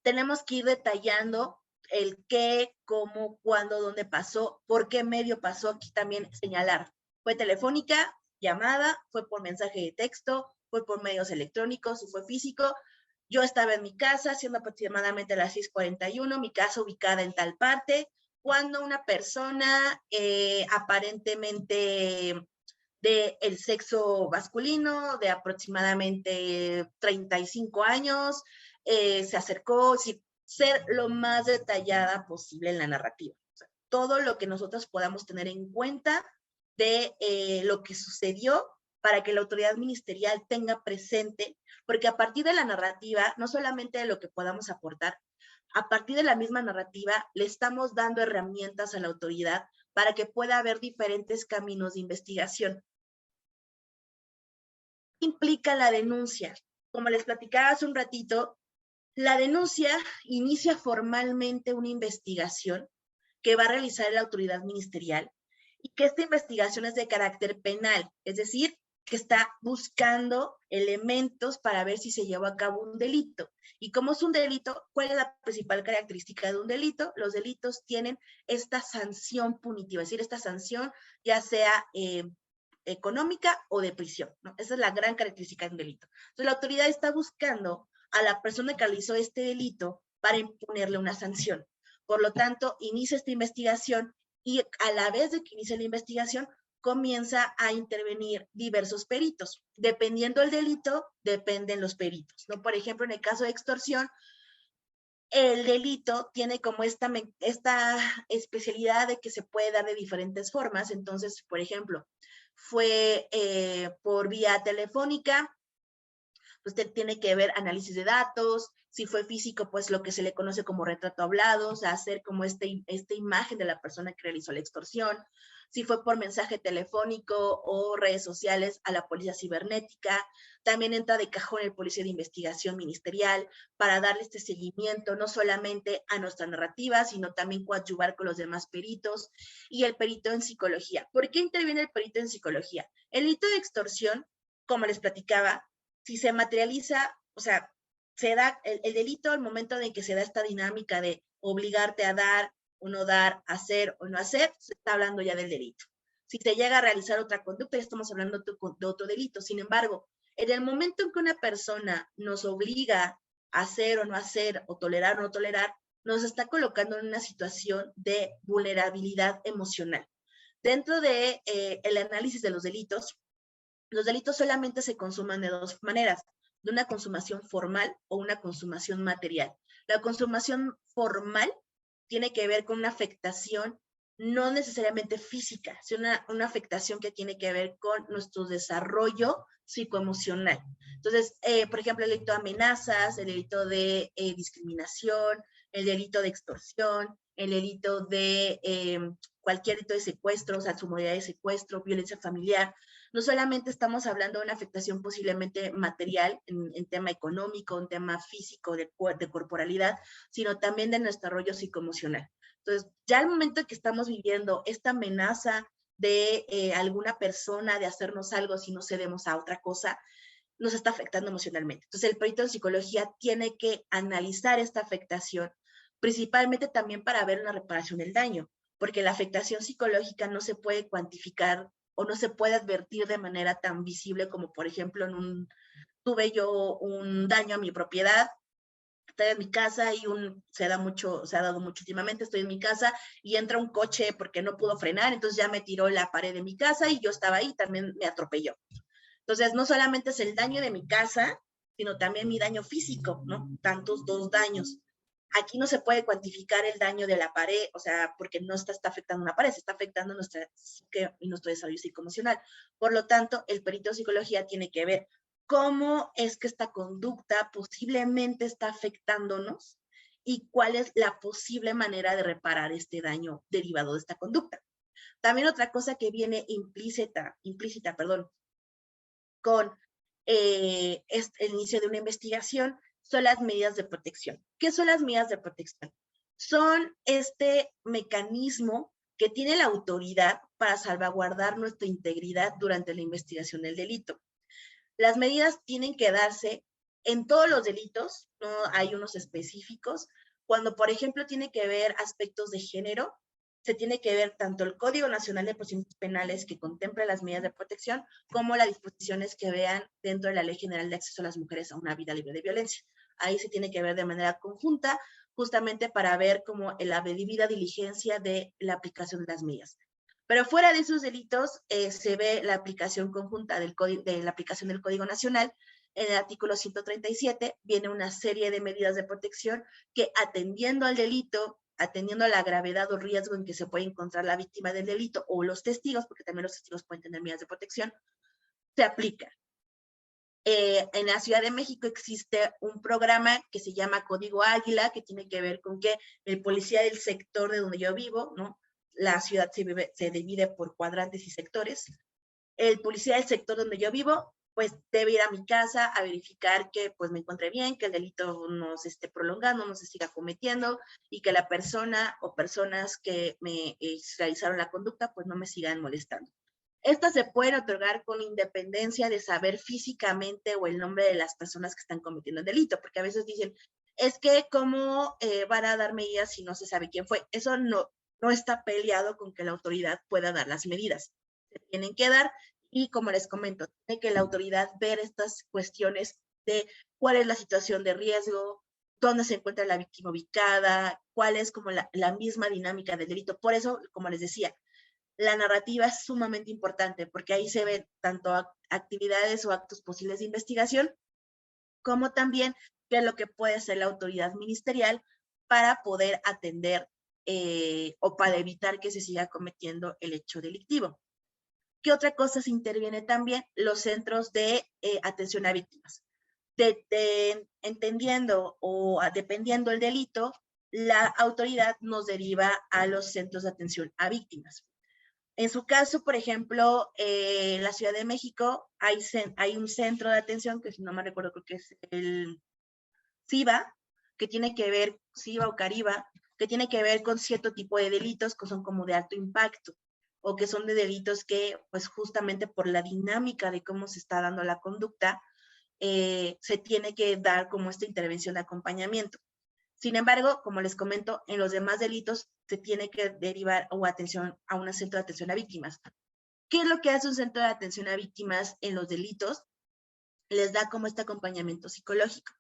tenemos que ir detallando el qué, cómo, cuándo, dónde pasó, por qué medio pasó. Aquí también señalar, fue telefónica, llamada, fue por mensaje de texto, fue por medios electrónicos, fue físico. Yo estaba en mi casa, siendo aproximadamente las 6:41, mi casa ubicada en tal parte, cuando una persona aparentemente del sexo masculino, de aproximadamente 35 años, se acercó, ser lo más detallada posible en la narrativa. O sea, todo lo que nosotros podamos tener en cuenta de lo que sucedió para que la autoridad ministerial tenga presente, porque a partir de la narrativa, no solamente de lo que podamos aportar, a partir de la misma narrativa, le estamos dando herramientas a la autoridad para que pueda haber diferentes caminos de investigación. Implica la denuncia. Como les platicaba hace un ratito, la denuncia inicia formalmente una investigación que va a realizar la autoridad ministerial y que esta investigación es de carácter penal, es decir, que está buscando elementos para ver si se llevó a cabo un delito. Y como es un delito, ¿cuál es la principal característica de un delito? Los delitos tienen esta sanción punitiva, es decir, esta sanción ya sea económica o de prisión, ¿no? Esa es la gran característica de un delito. Entonces, la autoridad está buscando a la persona que realizó este delito para imponerle una sanción. Por lo tanto, inicia esta investigación y a la vez de que inicia la investigación, comienza a intervenir diversos peritos. Dependiendo del delito, dependen los peritos, ¿no? Por ejemplo, en el caso de extorsión, el delito tiene como esta especialidad de que se puede dar de diferentes formas. Entonces, por ejemplo, fue por vía telefónica, usted tiene que ver análisis de datos. Si fue físico, pues lo que se le conoce como retrato hablado, o sea, hacer como esta imagen de la persona que realizó la extorsión. Si fue por mensaje telefónico o redes sociales, a la policía cibernética. También entra de cajón el policía de investigación ministerial para darle este seguimiento no solamente a nuestra narrativa, sino también coadyuvar con los demás peritos. Y el perito en psicología. ¿Por qué interviene el perito en psicología? El delito de extorsión, como les platicaba, si se materializa, o sea, se da el delito al momento en que se da esta dinámica de obligarte a dar o no dar, hacer o no hacer, se está hablando ya del delito. Si se llega a realizar otra conducta, ya estamos hablando de otro delito. Sin embargo, en el momento en que una persona nos obliga a hacer o no hacer, o tolerar o no tolerar, nos está colocando en una situación de vulnerabilidad emocional. Dentro de el análisis de los delitos solamente se consuman de dos maneras, de una consumación formal o una consumación material. La consumación formal tiene que ver con una afectación no necesariamente física, sino una afectación que tiene que ver con nuestro desarrollo psicoemocional. Entonces, por ejemplo, el delito de amenazas, el delito de discriminación, el delito de extorsión, el delito de cualquier delito de secuestro, o sea, su modalidad de secuestro, violencia familiar. No solamente estamos hablando de una afectación posiblemente material, en tema económico, en tema físico, de corporalidad, sino también de nuestro desarrollo psicoemocional. Entonces, ya al momento que estamos viviendo esta amenaza de alguna persona de hacernos algo si no cedemos a otra cosa, nos está afectando emocionalmente. Entonces, el perito en psicología tiene que analizar esta afectación, principalmente también para ver una reparación del daño, porque la afectación psicológica no se puede cuantificar o no se puede advertir de manera tan visible como, por ejemplo, tuve yo un daño a mi propiedad, estoy en mi casa y se ha dado mucho últimamente, estoy en mi casa y entra un coche porque no pudo frenar, entonces ya me tiró la pared de mi casa y yo estaba ahí, también me atropelló. Entonces, no solamente es el daño de mi casa, sino también mi daño físico, ¿no? Tantos dos daños. Aquí no se puede cuantificar el daño de la pared, o sea, porque no está afectando una pared, se está afectando nuestra psique y nuestro desarrollo psicoemocional. Por lo tanto, el perito de psicología tiene que ver cómo es que esta conducta posiblemente está afectándonos y cuál es la posible manera de reparar este daño derivado de esta conducta. También otra cosa que viene implícita, con el inicio de una investigación son las medidas de protección. ¿Qué son las medidas de protección? Son este mecanismo que tiene la autoridad para salvaguardar nuestra integridad durante la investigación del delito. Las medidas tienen que darse en todos los delitos, no hay unos específicos. Cuando, por ejemplo, tiene que ver aspectos de género, se tiene que ver tanto el Código Nacional de Procedimientos Penales que contempla las medidas de protección, como las disposiciones que vean dentro de la Ley General de Acceso a las Mujeres a una vida libre de violencia. Ahí se tiene que ver de manera conjunta, justamente para ver como la debida diligencia de la aplicación de las medidas. Pero fuera de esos delitos se ve la aplicación conjunta de la aplicación del Código Nacional. En el artículo 137 viene una serie de medidas de protección que, atendiendo al delito, atendiendo a la gravedad o riesgo en que se puede encontrar la víctima del delito o los testigos, porque también los testigos pueden tener medidas de protección, se aplican. En la Ciudad de México existe un programa que se llama Código Águila, que tiene que ver con que el policía del sector de donde yo vivo, ¿no? La ciudad se divide por cuadrantes y sectores. El policía del sector donde yo vivo, pues debe ir a mi casa a verificar que pues me encuentre bien, que el delito no se esté prolongando, no se siga cometiendo y que la persona o personas que me realizaron la conducta pues no me sigan molestando. Estas se pueden otorgar con independencia de saber físicamente o el nombre de las personas que están cometiendo el delito, porque a veces dicen, es que cómo van a dar medidas si no se sabe quién fue. Eso no está peleado con que la autoridad pueda dar las medidas. Se tienen que dar y, como les comento, tiene que la autoridad ver estas cuestiones de cuál es la situación de riesgo, dónde se encuentra la víctima ubicada, cuál es como la misma dinámica del delito. Por eso, como les decía, la narrativa es sumamente importante porque ahí se ven tanto actividades o actos posibles de investigación, como también qué es lo que puede hacer la autoridad ministerial para poder atender o para evitar que se siga cometiendo el hecho delictivo. ¿Qué otra cosa se interviene también? Los centros de atención a víctimas. Entendiendo o dependiendo del delito, la autoridad nos deriva a los centros de atención a víctimas. En su caso, por ejemplo, en la Ciudad de México hay un centro de atención, que si no me recuerdo creo que es el CIBA, que tiene que ver, CIBA o CARIBA, que tiene que ver con cierto tipo de delitos que son como de alto impacto, o que son de delitos que, pues justamente por la dinámica de cómo se está dando la conducta, se tiene que dar como esta intervención de acompañamiento. Sin embargo, como les comento, en los demás delitos se tiene que derivar o atención a un centro de atención a víctimas. ¿Qué es lo que hace un centro de atención a víctimas en los delitos? Les da como este acompañamiento psicológico,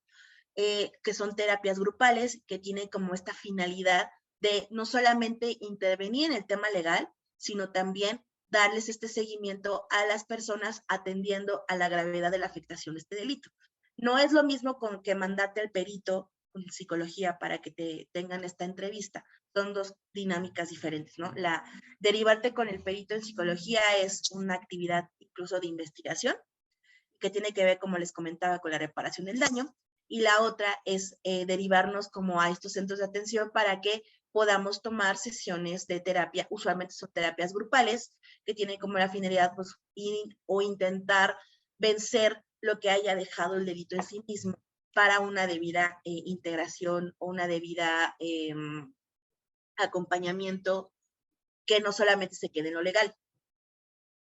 que son terapias grupales que tienen como esta finalidad de no solamente intervenir en el tema legal, sino también darles este seguimiento a las personas atendiendo a la gravedad de la afectación de este delito. No es lo mismo con que mandarte al perito en psicología para que te tengan esta entrevista. Son dos dinámicas diferentes, ¿no? Derivarte con el perito en psicología es una actividad incluso de investigación, que tiene que ver, como les comentaba, con la reparación del daño, y la otra es derivarnos como a estos centros de atención para que podamos tomar sesiones de terapia. Usualmente son terapias grupales que tienen como la finalidad, pues, o intentar vencer lo que haya dejado el delito en sí mismo para una debida integración o una debida acompañamiento que no solamente se quede en lo legal.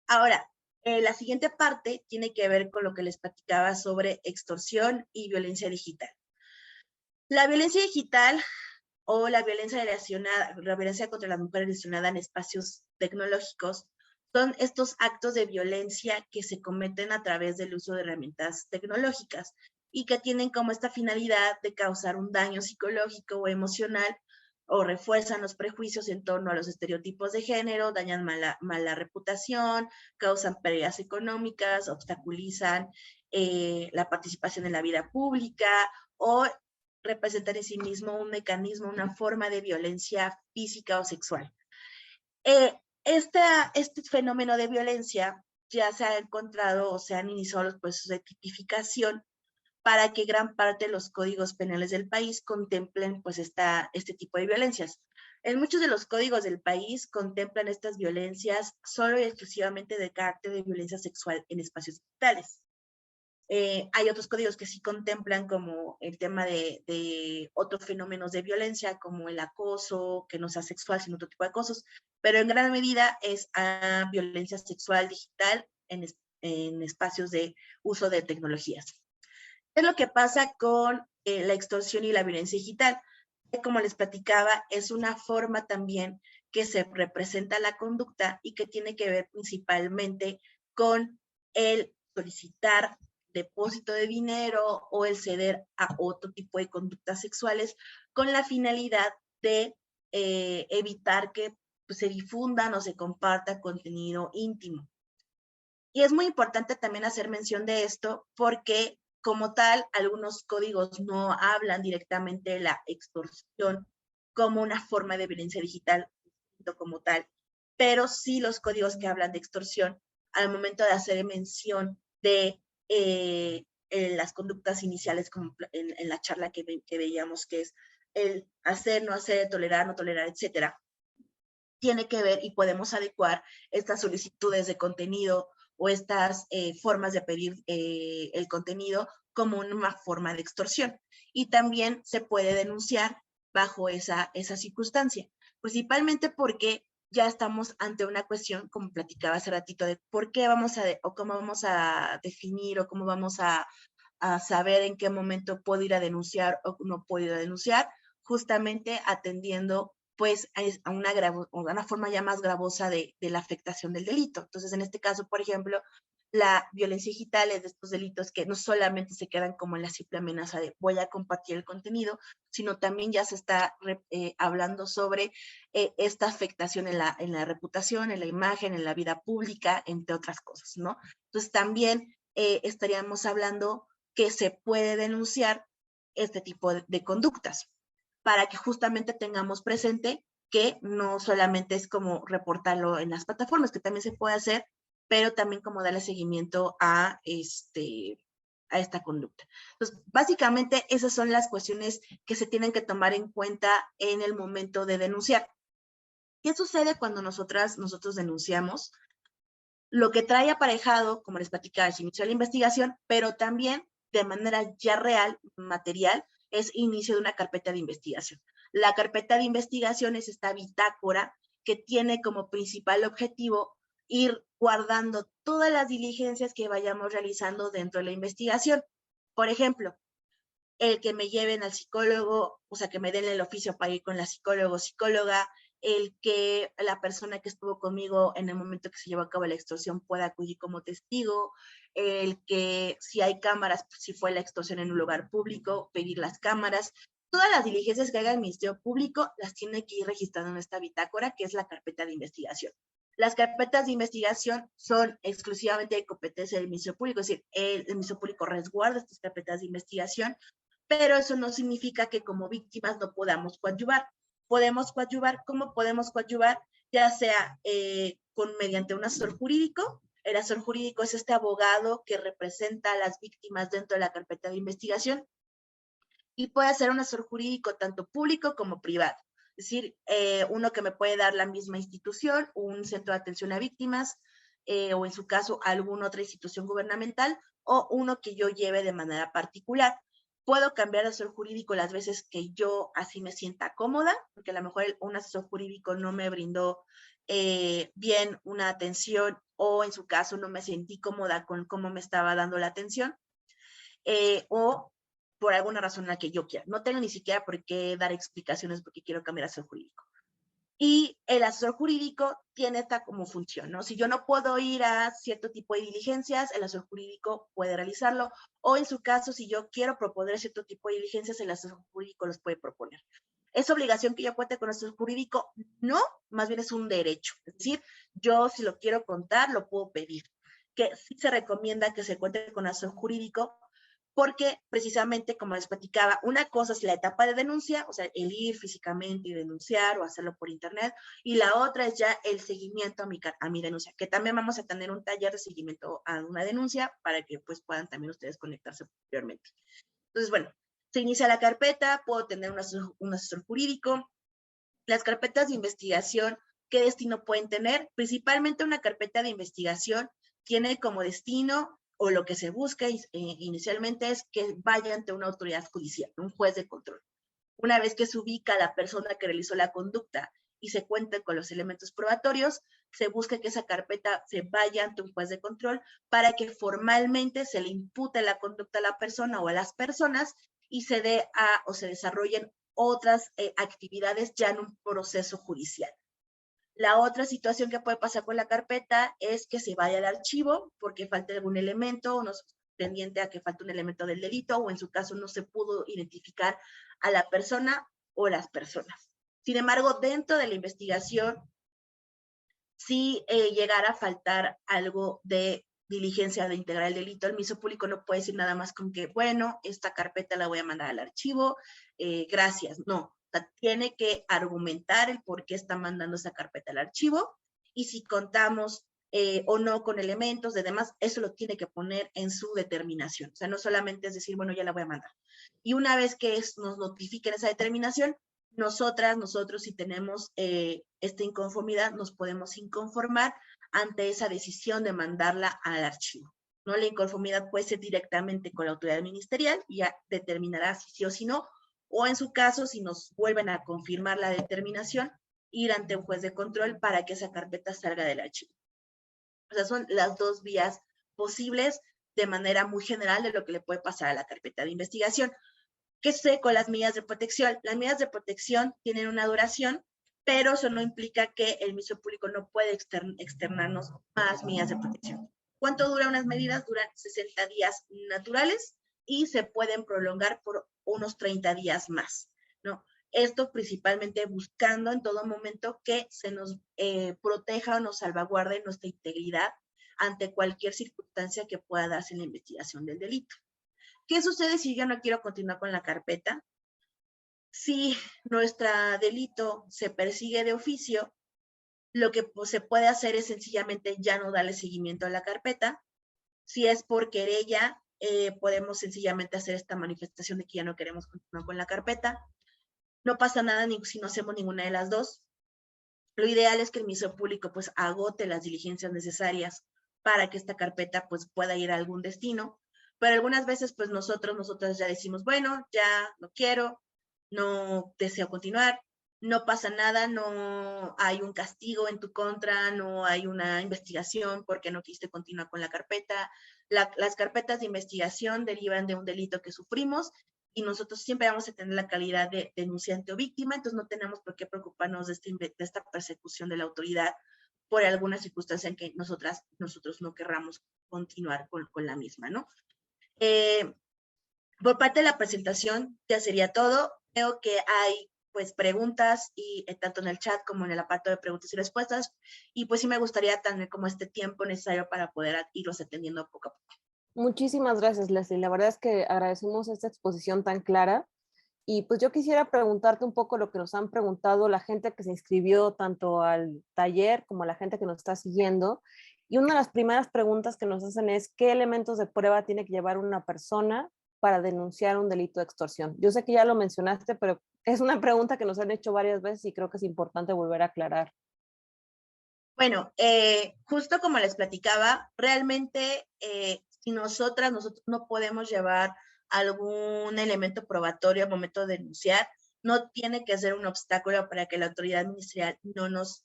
Ahora, la siguiente parte tiene que ver con lo que les platicaba sobre extorsión y violencia digital. La violencia digital o la violencia relacionada, la violencia contra las mujeres relacionada en espacios tecnológicos son estos actos de violencia que se cometen a través del uso de herramientas tecnológicas y que tienen como esta finalidad de causar un daño psicológico o emocional, o refuerzan los prejuicios en torno a los estereotipos de género, dañan mala reputación, causan pérdidas económicas, obstaculizan la participación en la vida pública o representan en sí mismo un mecanismo, una forma de violencia física o sexual. Este fenómeno de violencia ya se ha encontrado o se han iniciado los procesos de tipificación para que gran parte de los códigos penales del país contemplen pues este tipo de violencias. En muchos de los códigos del país contemplan estas violencias solo y exclusivamente de carácter de violencia sexual en espacios digitales. Hay otros códigos que sí contemplan como el tema de otros fenómenos de violencia, como el acoso, que no sea sexual, sino otro tipo de acosos, pero en gran medida es violencia sexual digital en espacios de uso de tecnologías. ¿Qué es lo que pasa con la extorsión y la violencia digital? Como les platicaba, es una forma también que se representa la conducta y que tiene que ver principalmente con el solicitar depósito de dinero o el ceder a otro tipo de conductas sexuales con la finalidad de evitar que pues, se difundan o se comparta contenido íntimo. Y es muy importante también hacer mención de esto porque como tal, algunos códigos no hablan directamente de la extorsión como una forma de violencia digital como tal, pero sí los códigos que hablan de extorsión al momento de hacer mención de las conductas iniciales, como en la charla que veíamos, que es el hacer, no hacer, tolerar, no tolerar, etcétera, tiene que ver y podemos adecuar estas solicitudes de contenido o estas formas de pedir el contenido como una forma de extorsión. Y también se puede denunciar bajo esa circunstancia, principalmente porque ya estamos ante una cuestión, como platicaba hace ratito, de por qué vamos a, o cómo vamos a definir o cómo vamos a saber en qué momento puedo ir a denunciar o no puedo ir a denunciar, justamente atendiendo pues a una forma ya más gravosa de la afectación del delito. Entonces, en este caso, por ejemplo, la violencia digital es de estos delitos que no solamente se quedan como en la simple amenaza de voy a compartir el contenido, sino también ya se está hablando sobre esta afectación en la reputación, en la imagen, en la vida pública, entre otras cosas, ¿no? Entonces, también estaríamos hablando que se puede denunciar este tipo de conductas para que justamente tengamos presente que no solamente es como reportarlo en las plataformas, que también se puede hacer, pero también como darle seguimiento a esta conducta. Entonces, básicamente esas son las cuestiones que se tienen que tomar en cuenta en el momento de denunciar. ¿Qué sucede cuando nosotros denunciamos? Lo que trae aparejado, como les platicaba, se inició la investigación, pero también de manera ya real, material, es inicio de una carpeta de investigación. La carpeta de investigación es esta bitácora que tiene como principal objetivo ir guardando todas las diligencias que vayamos realizando dentro de la investigación. Por ejemplo, el que me lleven al psicólogo, o sea, que me den el oficio para ir con la psicóloga o psicóloga, el que la persona que estuvo conmigo en el momento que se llevó a cabo la extorsión pueda acudir como testigo, el que si hay cámaras, si fue la extorsión en un lugar público, pedir las cámaras. Todas las diligencias que haga el Ministerio Público las tiene que ir registrando en esta bitácora, que es la carpeta de investigación. Las carpetas de investigación son exclusivamente de competencia del Ministerio Público, es decir, el Ministerio Público resguarda estas carpetas de investigación, pero eso no significa que como víctimas no podamos coadyuvar. Podemos coadyuvar, ¿cómo podemos coadyuvar? Ya sea mediante un asesor jurídico. El asesor jurídico es este abogado que representa a las víctimas dentro de la carpeta de investigación y puede ser un asesor jurídico tanto público como privado. Es decir, uno que me puede dar la misma institución, un centro de atención a víctimas, o en su caso alguna otra institución gubernamental, o uno que yo lleve de manera particular. Puedo cambiar de asesor jurídico las veces que yo así me sienta cómoda, porque a lo mejor un asesor jurídico no me brindó bien una atención, o en su caso no me sentí cómoda con cómo me estaba dando la atención, o por alguna razón en la que yo quiera. No tengo ni siquiera por qué dar explicaciones porque quiero cambiar de asesor jurídico. Y el asesor jurídico tiene esta como función, ¿no? Si yo no puedo ir a cierto tipo de diligencias, el asesor jurídico puede realizarlo, o en su caso, si yo quiero proponer cierto tipo de diligencias, el asesor jurídico los puede proponer. ¿Es obligación que yo cuente con asesor jurídico? No, más bien es un derecho. Es decir, yo si lo quiero contar, lo puedo pedir. Que sí se recomienda que se cuente con asesor jurídico, porque precisamente, como les platicaba, una cosa es la etapa de denuncia, o sea, el ir físicamente y denunciar o hacerlo por internet, y la otra es ya el seguimiento a mi denuncia, que también vamos a tener un taller de seguimiento a una denuncia para que pues puedan también ustedes conectarse posteriormente. Entonces, bueno, se inicia la carpeta, puedo tener un asesor jurídico. Las carpetas de investigación, ¿qué destino pueden tener? Principalmente una carpeta de investigación tiene como destino, o lo que se busca inicialmente, es que vaya ante una autoridad judicial, un juez de control. Una vez que se ubica a la persona que realizó la conducta y se cuenta con los elementos probatorios, se busca que esa carpeta se vaya ante un juez de control para que formalmente se le impute la conducta a la persona o a las personas y se dé o se desarrollen otras actividades ya en un proceso judicial. La otra situación que puede pasar con la carpeta es que se vaya al archivo porque falte algún elemento, o no es pendiente a que falte un elemento del delito, o en su caso no se pudo identificar a la persona o las personas. Sin embargo, dentro de la investigación, si llegara a faltar algo de diligencia de integrar el delito, el Ministerio Público no puede decir nada más con que, bueno, esta carpeta la voy a mandar al archivo, gracias. No, o sea, tiene que argumentar el por qué está mandando esa carpeta al archivo, y si contamos o no con elementos de demás, eso lo tiene que poner en su determinación. O sea, no solamente es decir, bueno, ya la voy a mandar. Y una vez que nos notifiquen esa determinación, nosotros, si tenemos esta inconformidad, nos podemos inconformar ante esa decisión de mandarla al archivo, ¿no? La inconformidad puede ser directamente con la autoridad ministerial y ya determinará si sí o si no, o en su caso, si nos vuelven a confirmar la determinación, ir ante un juez de control para que esa carpeta salga del archivo. O sea, son las dos vías posibles de manera muy general de lo que le puede pasar a la carpeta de investigación. ¿Qué sucede con las medidas de protección? Las medidas de protección tienen una duración, pero eso no implica que el Ministerio Público no puede externarnos más medidas de protección. ¿Cuánto duran unas medidas? Duran 60 días naturales y se pueden prolongar por unos 30 días más, ¿no? Esto principalmente buscando en todo momento que se nos proteja o nos salvaguarde nuestra integridad ante cualquier circunstancia que pueda darse en la investigación del delito. ¿Qué sucede si yo no quiero continuar con la carpeta? Si nuestro delito se persigue de oficio, lo que se puede hacer es sencillamente ya no darle seguimiento a la carpeta. Si es por querella, podemos sencillamente hacer esta manifestación de que ya no queremos continuar con la carpeta. No pasa nada si no hacemos ninguna de las dos. Lo ideal es que el Ministerio Público pues agote las diligencias necesarias para que esta carpeta pues pueda ir a algún destino, pero algunas veces pues nosotros ya decimos, bueno, ya no quiero, no deseo continuar, no pasa nada, no hay un castigo en tu contra, no hay una investigación porque no quisiste continuar con la carpeta. Las carpetas de investigación derivan de un delito que sufrimos y nosotros siempre vamos a tener la calidad de denunciante o víctima, entonces no tenemos por qué preocuparnos de esta persecución de la autoridad por alguna circunstancia en que nosotros no querramos continuar con la misma, ¿no? Por parte de la presentación ya sería todo. Veo que hay pues preguntas y tanto en el chat como en el apartado de preguntas y respuestas, y pues sí me gustaría tener como este tiempo necesario para poder irlos atendiendo poco a poco. Muchísimas gracias, Leslie. La verdad es que agradecemos esta exposición tan clara. Y pues yo quisiera preguntarte un poco lo que nos han preguntado la gente que se inscribió tanto al taller como la gente que nos está siguiendo. Y una de las primeras preguntas que nos hacen es, ¿qué elementos de prueba tiene que llevar una persona para denunciar un delito de extorsión? Yo sé que ya lo mencionaste, pero es una pregunta que nos han hecho varias veces y creo que es importante volver a aclarar. Bueno, justo como les platicaba, realmente si nosotros no podemos llevar algún elemento probatorio al momento de denunciar, no tiene que ser un obstáculo para que la autoridad ministerial no nos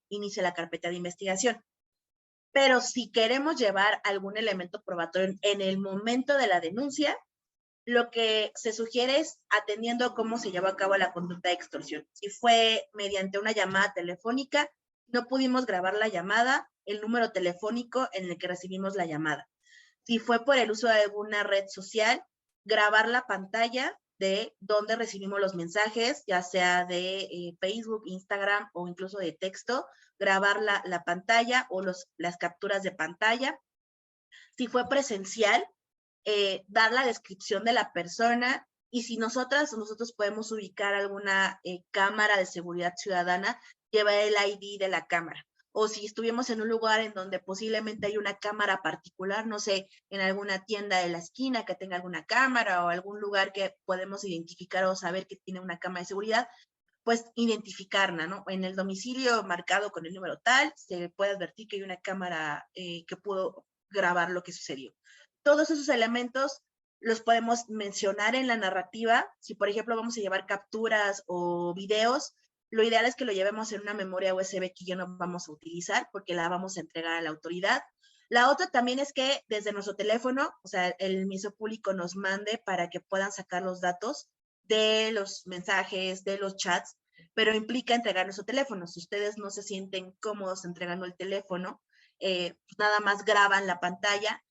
inicie la carpeta de investigación. Pero si queremos llevar algún elemento probatorio en el momento de la denuncia, lo que se sugiere es atendiendo a cómo se llevó a cabo la conducta de extorsión. Si fue mediante una llamada telefónica, no pudimos grabar la llamada, el número telefónico en el que recibimos la llamada. Si fue por el uso de alguna red social, grabar la pantalla de donde recibimos los mensajes, ya sea de Facebook, Instagram o incluso de texto, grabar la pantalla o las capturas de pantalla. Si fue presencial, dar la descripción de la persona, y si nosotros podemos ubicar alguna cámara de seguridad ciudadana, llevar el ID de la cámara. O si estuvimos en un lugar en donde posiblemente hay una cámara particular, no sé, en alguna tienda de la esquina que tenga alguna cámara o algún lugar que podemos identificar o saber que tiene una cámara de seguridad, pues identificarla, ¿no? En el domicilio marcado con el número tal, se puede advertir que hay una cámara que pudo grabar lo que sucedió. Todos esos elementos los podemos mencionar en la narrativa. Si, por ejemplo, vamos a llevar capturas o videos, lo ideal es que lo llevemos en una memoria USB que ya no vamos a utilizar porque la vamos a entregar a la autoridad. La otra también es que desde nuestro teléfono, o sea, el Ministerio Público nos mande para que puedan sacar los datos de los mensajes, de los chats, pero implica entregar nuestro teléfono. Si ustedes no se sienten cómodos entregando el teléfono, pues nada más graban la pantalla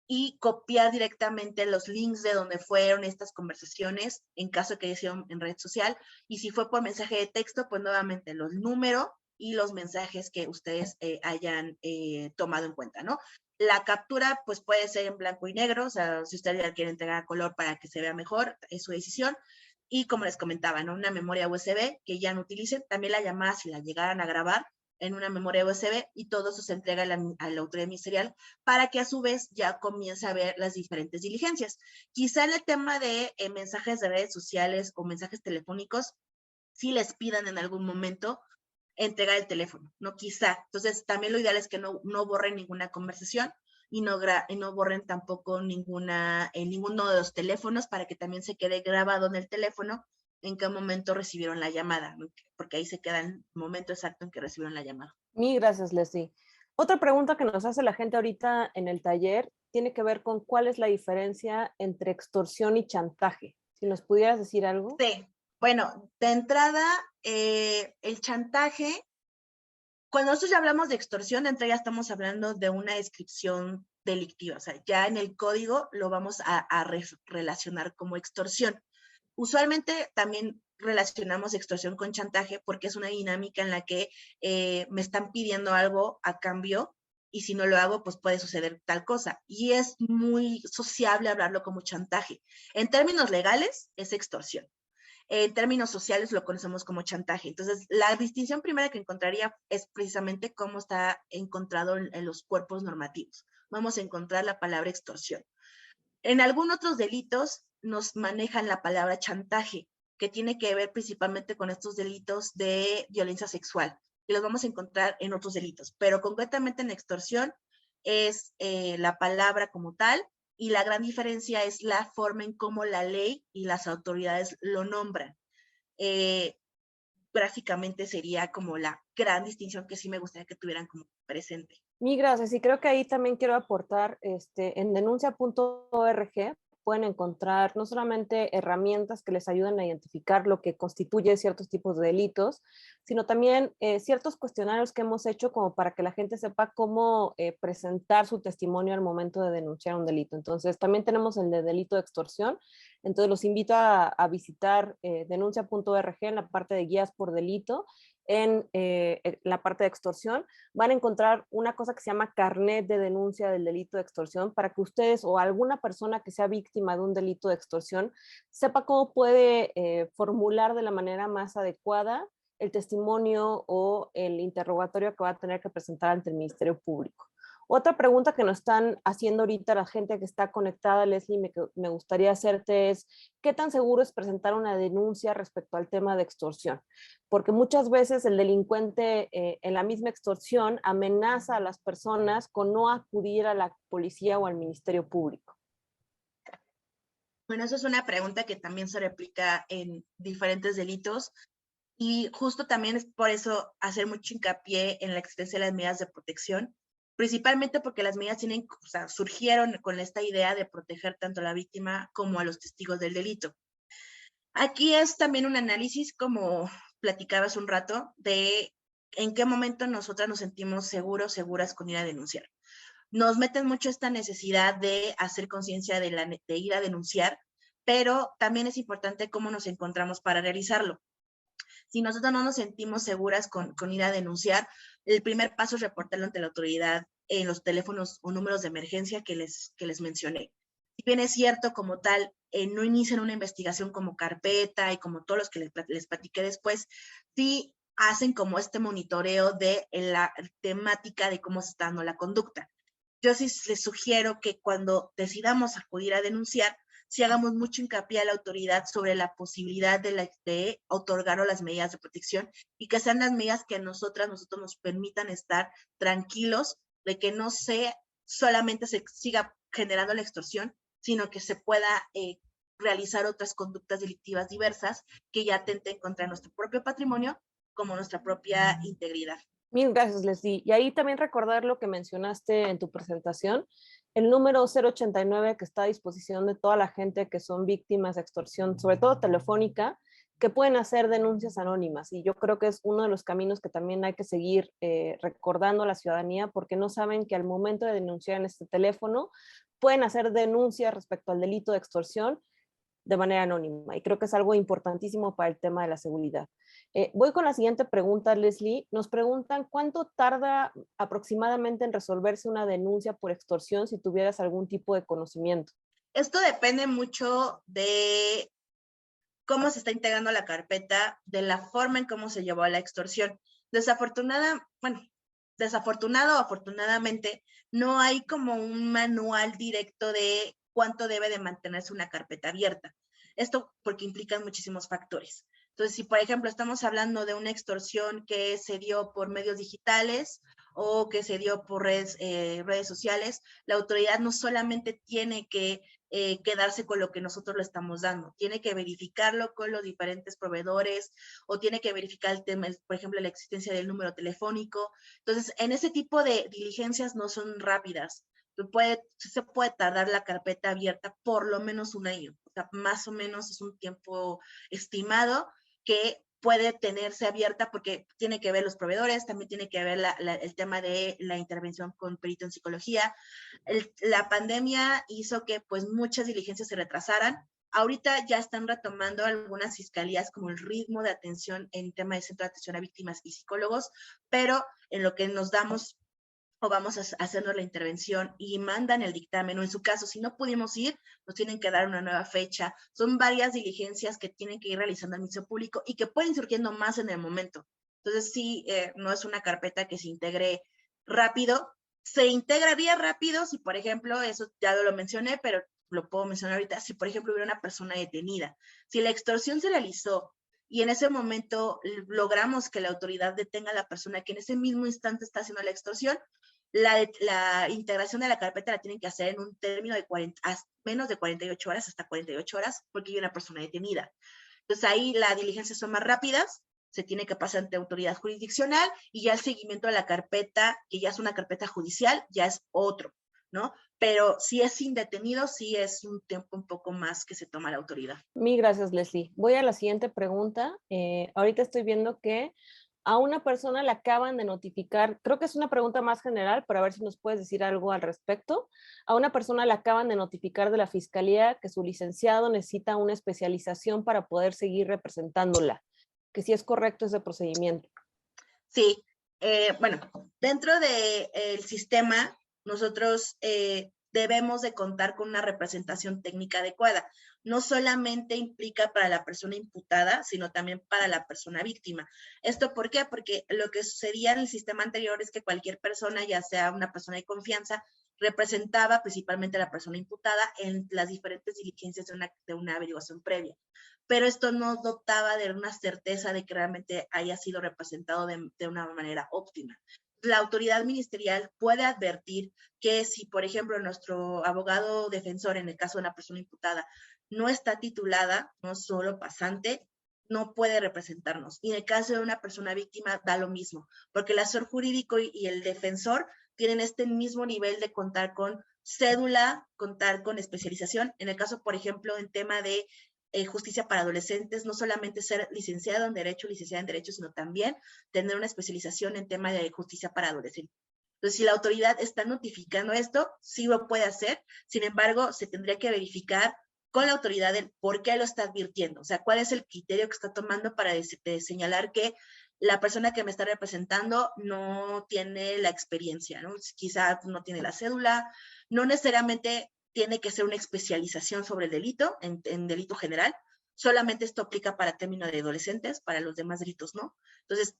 y copiar directamente los links de donde fueron estas conversaciones, en caso de que haya sido en red social, y si fue por mensaje de texto, pues nuevamente los números y los mensajes que ustedes hayan tomado en cuenta, ¿no? La captura, pues puede ser en blanco y negro, o sea, si ustedes la quieren entregar a color para que se vea mejor, es su decisión. Y como les comentaba, ¿no? Una memoria USB que ya no utilicen, también la llamada, si la llegaran a grabar en una memoria USB, y todo eso se entrega a la autoridad ministerial para que a su vez ya comience a ver las diferentes diligencias. Quizá en el tema de mensajes de redes sociales o mensajes telefónicos, sí les pidan en algún momento entregar el teléfono, ¿no? Quizá. Entonces, también lo ideal es que no borren ninguna conversación y no borren tampoco ninguno de los teléfonos, para que también se quede grabado en el teléfono en qué momento recibieron la llamada, ¿no? Porque ahí se queda el momento exacto en que recibieron la llamada. Mil gracias, Leslie. Otra pregunta que nos hace la gente ahorita en el taller tiene que ver con cuál es la diferencia entre extorsión y chantaje. Si nos pudieras decir algo. Sí, bueno, de entrada, el chantaje, cuando nosotros ya hablamos de extorsión, de entrada ya estamos hablando de una descripción delictiva, o sea, ya en el código lo vamos a relacionar como extorsión. Usualmente también relacionamos extorsión con chantaje porque es una dinámica en la que me están pidiendo algo a cambio, y si no lo hago, pues puede suceder tal cosa. Y es muy sociable hablarlo como chantaje. En términos legales, es extorsión. En términos sociales lo conocemos como chantaje. Entonces, la distinción primera que encontraría es precisamente cómo está encontrado en los cuerpos normativos. Vamos a encontrar la palabra extorsión. En algunos otros delitos nos manejan la palabra chantaje, que tiene que ver principalmente con estos delitos de violencia sexual, y los vamos a encontrar en otros delitos, pero concretamente en extorsión es la palabra como tal, y la gran diferencia es la forma en cómo la ley y las autoridades lo nombran. Gráficamente sería como la gran distinción que sí me gustaría que tuvieran como presente. Mil gracias. Y creo que ahí también quiero aportar, en denuncia.org pueden encontrar no solamente herramientas que les ayuden a identificar lo que constituye ciertos tipos de delitos, sino también ciertos cuestionarios que hemos hecho como para que la gente sepa cómo presentar su testimonio al momento de denunciar un delito. Entonces, también tenemos el de delito de extorsión. Entonces, los invito a visitar denuncia.org en la parte de guías por delito. En la parte de extorsión van a encontrar una cosa que se llama carnet de denuncia del delito de extorsión para que ustedes o alguna persona que sea víctima de un delito de extorsión sepa cómo puede formular de la manera más adecuada el testimonio o el interrogatorio que va a tener que presentar ante el Ministerio Público. Otra pregunta que nos están haciendo ahorita la gente que está conectada, Leslie, me gustaría hacerte es, ¿qué tan seguro es presentar una denuncia respecto al tema de extorsión? Porque muchas veces el delincuente en la misma extorsión amenaza a las personas con no acudir a la policía o al Ministerio Público. Bueno, eso es una pregunta que también se replica en diferentes delitos y justo también es por eso hacer mucho hincapié en la existencia de las medidas de protección, principalmente porque las medidas surgieron con esta idea de proteger tanto a la víctima como a los testigos del delito. Aquí es también un análisis, como platicabas un rato, de en qué momento nosotras nos sentimos seguras con ir a denunciar. Nos meten mucho esta necesidad de hacer conciencia de ir a denunciar, pero también es importante cómo nos encontramos para realizarlo. Si nosotros no nos sentimos seguras con ir a denunciar, el primer paso es reportarlo ante la autoridad en los teléfonos o números de emergencia que les mencioné. Si bien es cierto, como tal, no inician una investigación como carpeta y como todos los que les platiqué después, sí hacen como este monitoreo de la temática de cómo se está dando la conducta. Yo sí les sugiero que cuando decidamos acudir a denunciar, si hagamos mucho hincapié a la autoridad sobre la posibilidad de otorgar las medidas de protección y que sean las medidas que a nosotros nos permitan estar tranquilos de que no solamente se siga generando la extorsión, sino que se pueda realizar otras conductas delictivas diversas que ya atenten contra nuestro propio patrimonio como nuestra propia integridad. Mil gracias, Leslie. Y ahí también recordar lo que mencionaste en tu presentación, el número 089 que está a disposición de toda la gente que son víctimas de extorsión, sobre todo telefónica, que pueden hacer denuncias anónimas. Y yo creo que es uno de los caminos que también hay que seguir recordando a la ciudadanía, porque no saben que al momento de denunciar en este teléfono, pueden hacer denuncias respecto al delito de extorsión de manera anónima. Y creo que es algo importantísimo para el tema de la seguridad. Voy con la siguiente pregunta, Leslie. Nos preguntan, ¿cuánto tarda aproximadamente en resolverse una denuncia por extorsión si tuvieras algún tipo de conocimiento? Esto depende mucho de cómo se está integrando la carpeta, de la forma en cómo se llevó a la extorsión. Desafortunado o afortunadamente, no hay como un manual directo de cuánto debe de mantenerse una carpeta abierta. Esto porque implican muchísimos factores. Entonces, si por ejemplo estamos hablando de una extorsión que se dio por medios digitales o que se dio por redes sociales, la autoridad no solamente tiene que quedarse con lo que nosotros le estamos dando, tiene que verificarlo con los diferentes proveedores o tiene que verificar el tema, por ejemplo, la existencia del número telefónico. Entonces, en ese tipo de diligencias no son rápidas. Se puede tardar la carpeta abierta por lo menos un año. O sea, más o menos es un tiempo estimado que puede tenerse abierta porque tiene que ver los proveedores, también tiene que ver el tema de la intervención con perito en psicología. La pandemia hizo que pues muchas diligencias se retrasaran. Ahorita ya están retomando algunas fiscalías como el ritmo de atención en tema de centro de atención a víctimas y psicólogos, pero en lo que nos damos o vamos haciendo la intervención y mandan el dictamen, o en su caso, si no pudimos ir, nos tienen que dar una nueva fecha. Son varias diligencias que tienen que ir realizando el Ministerio Público y que pueden ir surgiendo más en el momento. Entonces, sí, no es una carpeta que se integre rápido. Se integraría rápido si, por ejemplo, eso ya lo mencioné, pero lo puedo mencionar ahorita, si, por ejemplo, hubiera una persona detenida. Si la extorsión se realizó y en ese momento logramos que la autoridad detenga a la persona que en ese mismo instante está haciendo la extorsión, la integración de la carpeta la tienen que hacer en un término de menos de 48 horas, hasta 48 horas, porque hay una persona detenida. Entonces ahí las diligencias son más rápidas, se tiene que pasar ante autoridad jurisdiccional y ya el seguimiento de la carpeta, que ya es una carpeta judicial, ya es otro. ¿no? Pero si es indetenido, sí es un tiempo un poco más que se toma la autoridad. Mil gracias, Leslie. Voy a la siguiente pregunta. Ahorita estoy viendo que a una persona le acaban de notificar, creo que es una pregunta más general, pero a ver si nos puedes decir algo al respecto. A una persona le acaban de notificar de la fiscalía que su licenciado necesita una especialización para poder seguir representándola, que si es correcto ese procedimiento. Sí, bueno, dentro del sistema, nosotros debemos de contar con una representación técnica adecuada. No solamente implica para la persona imputada, sino también para la persona víctima. ¿Esto por qué? Porque lo que sucedía en el sistema anterior es que cualquier persona, ya sea una persona de confianza, representaba principalmente a la persona imputada en las diferentes diligencias de una averiguación previa, pero esto no dotaba de una certeza de que realmente haya sido representado de una manera óptima. La autoridad ministerial puede advertir que si, por ejemplo, nuestro abogado defensor, en el caso de una persona imputada, no está titulada, no solo pasante, no puede representarnos. Y en el caso de una persona víctima, da lo mismo, porque el asesor jurídico y el defensor tienen este mismo nivel de contar con cédula, contar con especialización. En el caso, por ejemplo, en tema de justicia para adolescentes, no solamente ser licenciado en Derecho, licenciada en Derecho, sino también tener una especialización en tema de justicia para adolescentes. Entonces, si la autoridad está notificando esto, sí lo puede hacer, sin embargo, se tendría que verificar con la autoridad el por qué lo está advirtiendo, o sea, cuál es el criterio que está tomando para señalar que la persona que me está representando no tiene la experiencia, ¿no? Quizá no tiene la cédula, no necesariamente tiene que ser una especialización sobre el delito, en delito general. Solamente esto aplica para términos de adolescentes, para los demás delitos no. Entonces,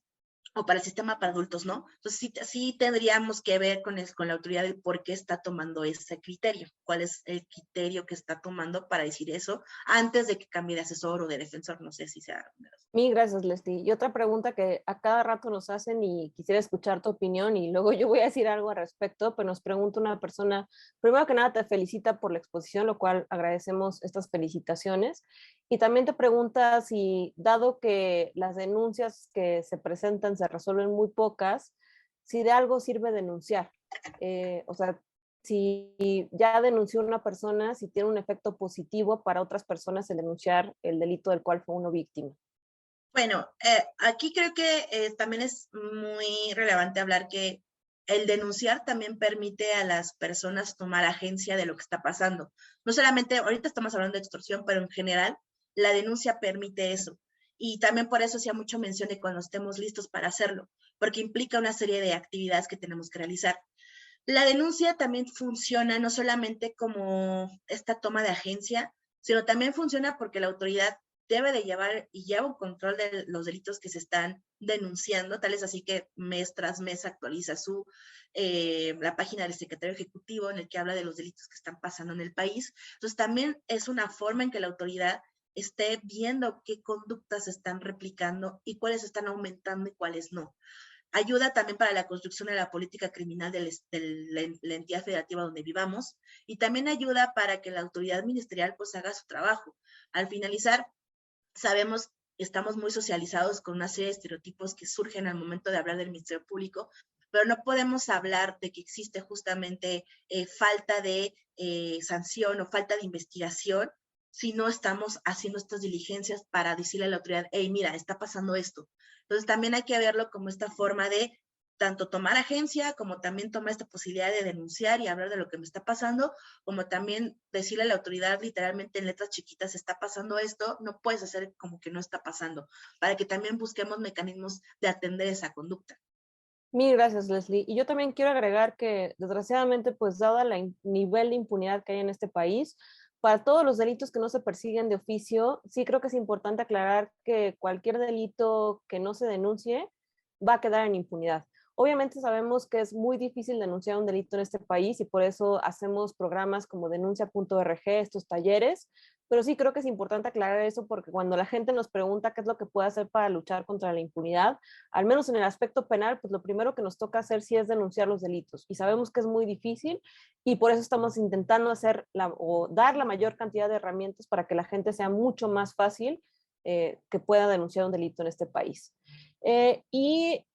o para el sistema para adultos no. Entonces, sí tendríamos que ver con la autoridad el por qué está tomando ese criterio, cuál es el criterio que está tomando para decir eso antes de que cambie de asesor o de defensor, no sé si sea. Mil gracias, Leslie. Y otra pregunta que a cada rato nos hacen y quisiera escuchar tu opinión y luego yo voy a decir algo al respecto, pero nos pregunta una persona, primero que nada te felicita por la exposición, lo cual agradecemos estas felicitaciones. Y también te pregunta si, dado que las denuncias que se presentan se resuelven muy pocas, si de algo sirve denunciar. O sea, si ya denunció una persona, si tiene un efecto positivo para otras personas el denunciar el delito del cual fue uno víctima. Bueno, aquí creo que también es muy relevante hablar que el denunciar también permite a las personas tomar agencia de lo que está pasando. No solamente, ahorita estamos hablando de extorsión, pero en general la denuncia permite eso. Y también por eso hacía mucho mención de cuando estemos listos para hacerlo, porque implica una serie de actividades que tenemos que realizar. La denuncia también funciona no solamente como esta toma de agencia, sino también funciona porque la autoridad debe de llevar y lleva un control de los delitos que se están denunciando, tal es así que mes tras mes actualiza la página del secretario ejecutivo en el que habla de los delitos que están pasando en el país. Entonces también es una forma en que la autoridad esté viendo qué conductas se están replicando y cuáles están aumentando y cuáles no. Ayuda también para la construcción de la política criminal de la entidad federativa donde vivamos y también ayuda para que la autoridad ministerial pues haga su trabajo. Al finalizar, sabemos que estamos muy socializados con una serie de estereotipos que surgen al momento de hablar del Ministerio Público, pero no podemos hablar de que existe justamente falta de sanción o falta de investigación si no estamos haciendo estas diligencias para decirle a la autoridad, hey, mira, está pasando esto. Entonces también hay que verlo como esta forma de tanto tomar agencia, como también tomar esta posibilidad de denunciar y hablar de lo que me está pasando, como también decirle a la autoridad literalmente en letras chiquitas, está pasando esto, no puedes hacer como que no está pasando, para que también busquemos mecanismos de atender esa conducta. Mil gracias, Leslie. Y yo también quiero agregar que, desgraciadamente, pues dada el nivel de impunidad que hay en este país, para todos los delitos que no se persiguen de oficio, sí creo que es importante aclarar que cualquier delito que no se denuncie va a quedar en impunidad. Obviamente sabemos que es muy difícil denunciar un delito en este país y por eso hacemos programas como denuncia.org, estos talleres, pero sí creo que es importante aclarar eso porque cuando la gente nos pregunta qué es lo que puede hacer para luchar contra la impunidad, al menos en el aspecto penal, pues lo primero que nos toca hacer sí es denunciar los delitos y sabemos que es muy difícil y por eso estamos intentando hacer o dar la mayor cantidad de herramientas para que la gente sea mucho más fácil que pueda denunciar un delito en este país. Y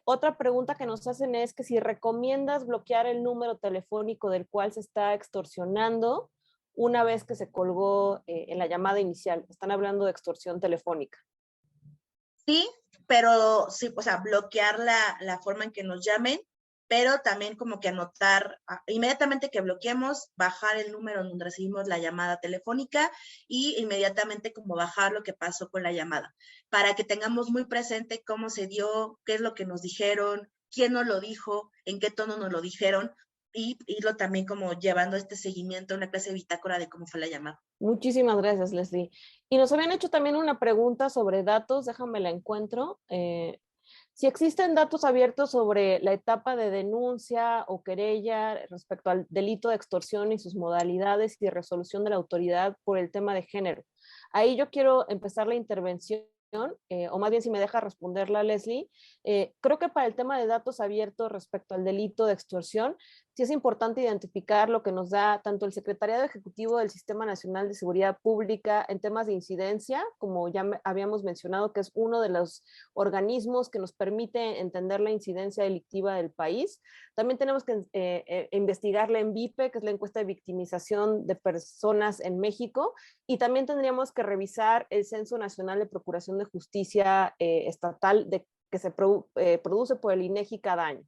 Otra pregunta que nos hacen es que si recomiendas bloquear el número telefónico del cual se está extorsionando una vez que se colgó en la llamada inicial. Están hablando de extorsión telefónica. Sí, pero sí, o sea, bloquear la forma en que nos llamen, pero también como que anotar, inmediatamente que bloqueemos, bajar el número en donde recibimos la llamada telefónica y inmediatamente como bajar lo que pasó con la llamada, para que tengamos muy presente cómo se dio, qué es lo que nos dijeron, quién nos lo dijo, en qué tono nos lo dijeron, y irlo también como llevando este seguimiento, una clase de bitácora de cómo fue la llamada. Muchísimas gracias, Leslie. Y nos habían hecho también una pregunta sobre datos, déjame la encuentro. Si existen datos abiertos sobre la etapa de denuncia o querella respecto al delito de extorsión y sus modalidades y resolución de la autoridad por el tema de género. Ahí yo quiero empezar la intervención, o más bien si me deja responderla, Leslie. Creo que para el tema de datos abiertos respecto al delito de extorsión, sí es importante identificar lo que nos da tanto el Secretariado Ejecutivo del Sistema Nacional de Seguridad Pública en temas de incidencia, como ya habíamos mencionado, que es uno de los organismos que nos permite entender la incidencia delictiva del país. También tenemos que investigar la ENVIPE, que es la encuesta de victimización de personas en México, y también tendríamos que revisar el Censo Nacional de Procuración de Justicia estatal que se produce por el INEGI cada año.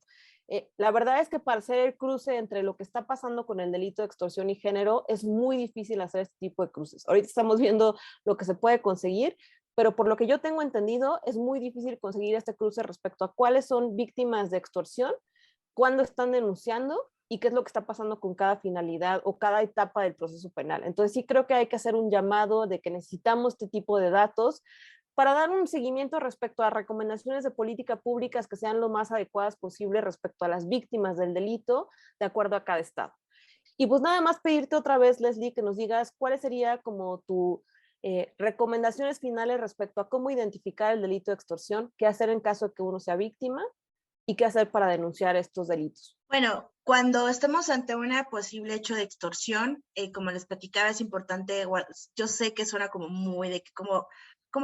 La verdad es que para hacer el cruce entre lo que está pasando con el delito de extorsión y género es muy difícil hacer este tipo de cruces. Ahorita estamos viendo lo que se puede conseguir, pero por lo que yo tengo entendido es muy difícil conseguir este cruce respecto a cuáles son víctimas de extorsión, cuándo están denunciando y qué es lo que está pasando con cada finalidad o cada etapa del proceso penal. Entonces sí creo que hay que hacer un llamado de que necesitamos este tipo de datos para dar un seguimiento respecto a recomendaciones de política públicas que sean lo más adecuadas posible respecto a las víctimas del delito, de acuerdo a cada estado. Y pues nada más pedirte otra vez, Leslie, que nos digas cuáles serían como tu recomendaciones finales respecto a cómo identificar el delito de extorsión, qué hacer en caso de que uno sea víctima y qué hacer para denunciar estos delitos. Bueno, cuando estemos ante una posible hecho de extorsión, como les platicaba, es importante, yo sé que suena como muy de que cómo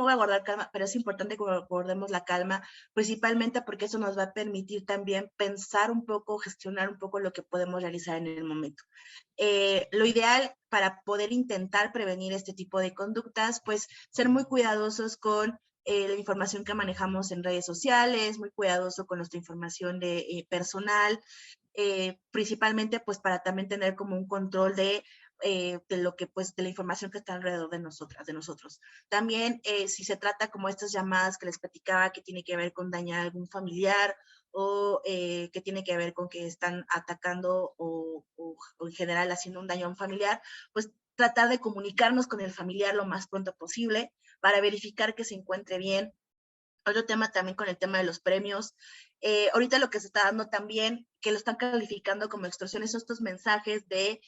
voy a guardar calma, pero es importante que guardemos la calma, principalmente porque eso nos va a permitir también pensar un poco, gestionar un poco lo que podemos realizar en el momento. Lo ideal para poder intentar prevenir este tipo de conductas, pues ser muy cuidadosos con la información que manejamos en redes sociales, muy cuidadoso con nuestra información personal, principalmente pues para también tener como un control de lo que pues de la información que está alrededor de nosotros. También si se trata como estas llamadas que les platicaba que tiene que ver con dañar a algún familiar o que tiene que ver con que están atacando o en general haciendo un daño a un familiar, pues tratar de comunicarnos con el familiar lo más pronto posible para verificar que se encuentre bien. Otro tema también con el tema de los premios. Ahorita lo que se está dando también, que lo están calificando como extorsiones, son estos mensajes de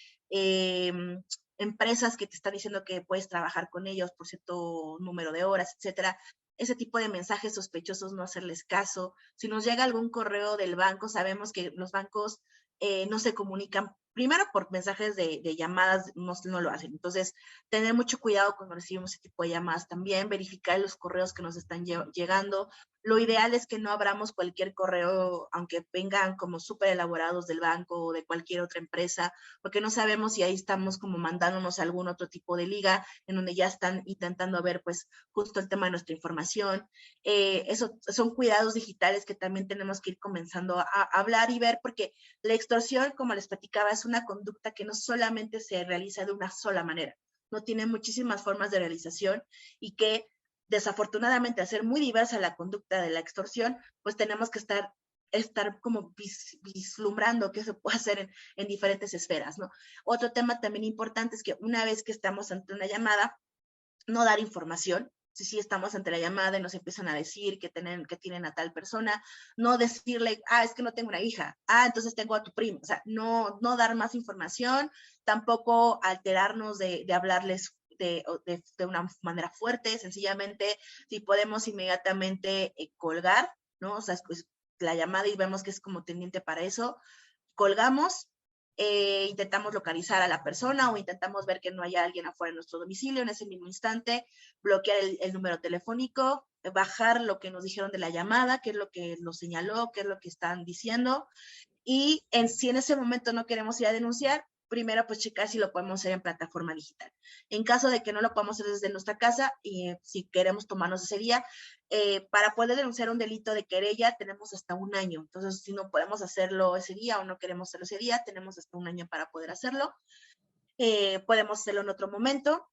empresas que te están diciendo que puedes trabajar con ellos por cierto número de horas, etcétera. Ese tipo de mensajes sospechosos, no hacerles caso. Si nos llega algún correo del banco, sabemos que los bancos no se comunican, primero por mensajes de llamadas, no lo hacen. Entonces, tener mucho cuidado cuando recibimos ese tipo de llamadas también, verificar los correos que nos están llegando. Lo ideal es que no abramos cualquier correo, aunque vengan como súper elaborados del banco o de cualquier otra empresa, porque no sabemos si ahí estamos como mandándonos algún otro tipo de liga en donde ya están intentando ver pues justo el tema de nuestra información. Eso son cuidados digitales que también tenemos que ir comenzando a hablar y ver, porque la extorsión, como les platicaba, es una conducta que no solamente se realiza de una sola manera, no tiene muchísimas formas de realización y que desafortunadamente al ser muy diversa la conducta de la extorsión, pues tenemos que estar como vislumbrando qué se puede hacer en diferentes esferas, ¿no? Otro tema también importante es que una vez que estamos ante una llamada, no dar información. Si estamos ante la llamada y nos empiezan a decir que tienen a tal persona, no decirle, es que no tengo una hija, entonces tengo a tu primo. O sea, no dar más información, tampoco alterarnos de hablarles de una manera fuerte, sencillamente, si podemos inmediatamente colgar, ¿no? O sea, pues la llamada y vemos que es como tendiente para eso, colgamos, intentamos localizar a la persona o intentamos ver que no haya alguien afuera de nuestro domicilio en ese mismo instante, bloquear el número telefónico, bajar lo que nos dijeron de la llamada, qué es lo que nos señaló, qué es lo que están diciendo, y si en ese momento no queremos ir a denunciar, primero pues checar si lo podemos hacer en plataforma digital. En caso de que no lo podamos hacer desde nuestra casa, y si queremos tomarnos ese día, para poder denunciar un delito de querella tenemos hasta un año. Entonces, si no podemos hacerlo ese día o no queremos hacerlo ese día, tenemos hasta un año para poder hacerlo. Podemos hacerlo en otro momento.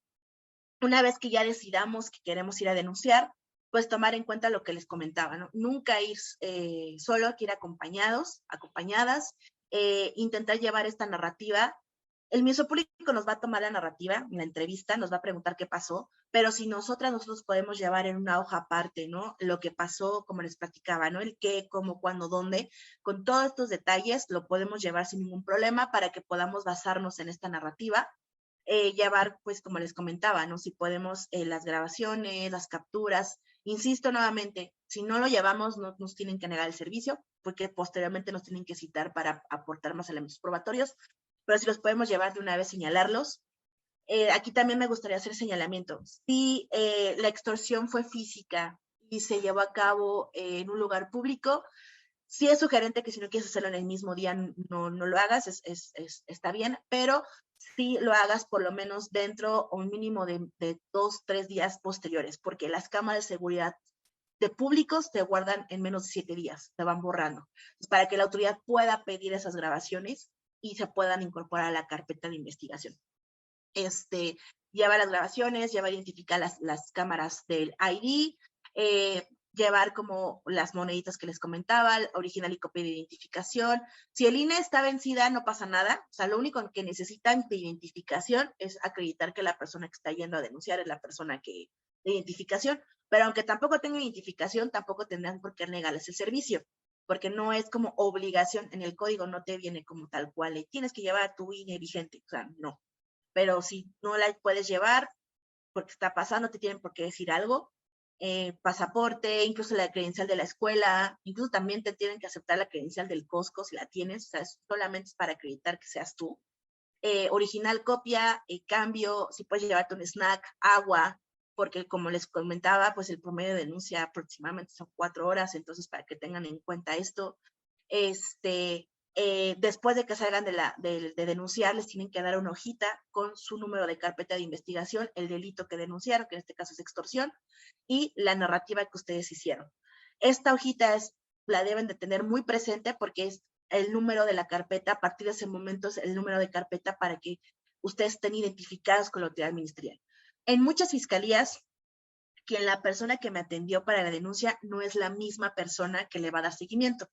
Una vez que ya decidamos que queremos ir a denunciar, pues tomar en cuenta lo que les comentaba, ¿no? Nunca ir solo, hay que ir acompañados, acompañadas, intentar llevar esta narrativa. El Ministerio Público nos va a tomar la narrativa, la entrevista, nos va a preguntar qué pasó, pero si nosotros podemos llevar en una hoja aparte, ¿no? Lo que pasó, como les platicaba, ¿no? El qué, cómo, cuándo, dónde, con todos estos detalles lo podemos llevar sin ningún problema para que podamos basarnos en esta narrativa. Llevar, pues como les comentaba, ¿no? Si podemos las grabaciones, las capturas. Insisto nuevamente, si no lo llevamos, no nos tienen que negar el servicio, porque posteriormente nos tienen que citar para aportar más elementos probatorios, pero si los podemos llevar de una vez, señalarlos. Aquí también me gustaría hacer señalamiento. Si la extorsión fue física y se llevó a cabo en un lugar público, sí es sugerente que si no quieres hacerlo en el mismo día, no lo hagas, está bien, pero sí lo hagas por lo menos dentro o un mínimo de 2-3 días posteriores, porque las cámaras de seguridad de públicos te guardan en menos de 7 días, te van borrando. Entonces, para que la autoridad pueda pedir esas grabaciones y se puedan incorporar a la carpeta de investigación. Lleva las grabaciones, lleva a identificar las cámaras del ID, llevar como las moneditas que les comentaba, original y copia de identificación. Si el INE está vencida, no pasa nada. O sea, lo único que necesitan de identificación es acreditar que la persona que está yendo a denunciar es la persona de identificación. Pero aunque tampoco tenga identificación, tampoco tendrán por qué negarles el servicio, porque no es como obligación. En el código no te viene como tal cual, tienes que llevar tu INE vigente. O sea, no. Pero si no la puedes llevar porque está pasando, te tienen por qué decir algo. Pasaporte, incluso la credencial de la escuela, incluso también te tienen que aceptar la credencial del Costco si la tienes, o sea, solamente es para acreditar que seas tú. Original copia, cambio, si puedes llevarte un snack, agua, porque como les comentaba, pues el promedio de denuncia aproximadamente son 4 horas, entonces para que tengan en cuenta esto. Después de que salgan de denunciar, les tienen que dar una hojita con su número de carpeta de investigación, el delito que denunciaron, que en este caso es extorsión, y la narrativa que ustedes hicieron. Esta hojita la deben de tener muy presente porque es el número de la carpeta. A partir de ese momento es el número de carpeta para que ustedes estén identificados con la autoridad ministerial. En muchas fiscalías, la persona que me atendió para la denuncia no es la misma persona que le va a dar seguimiento.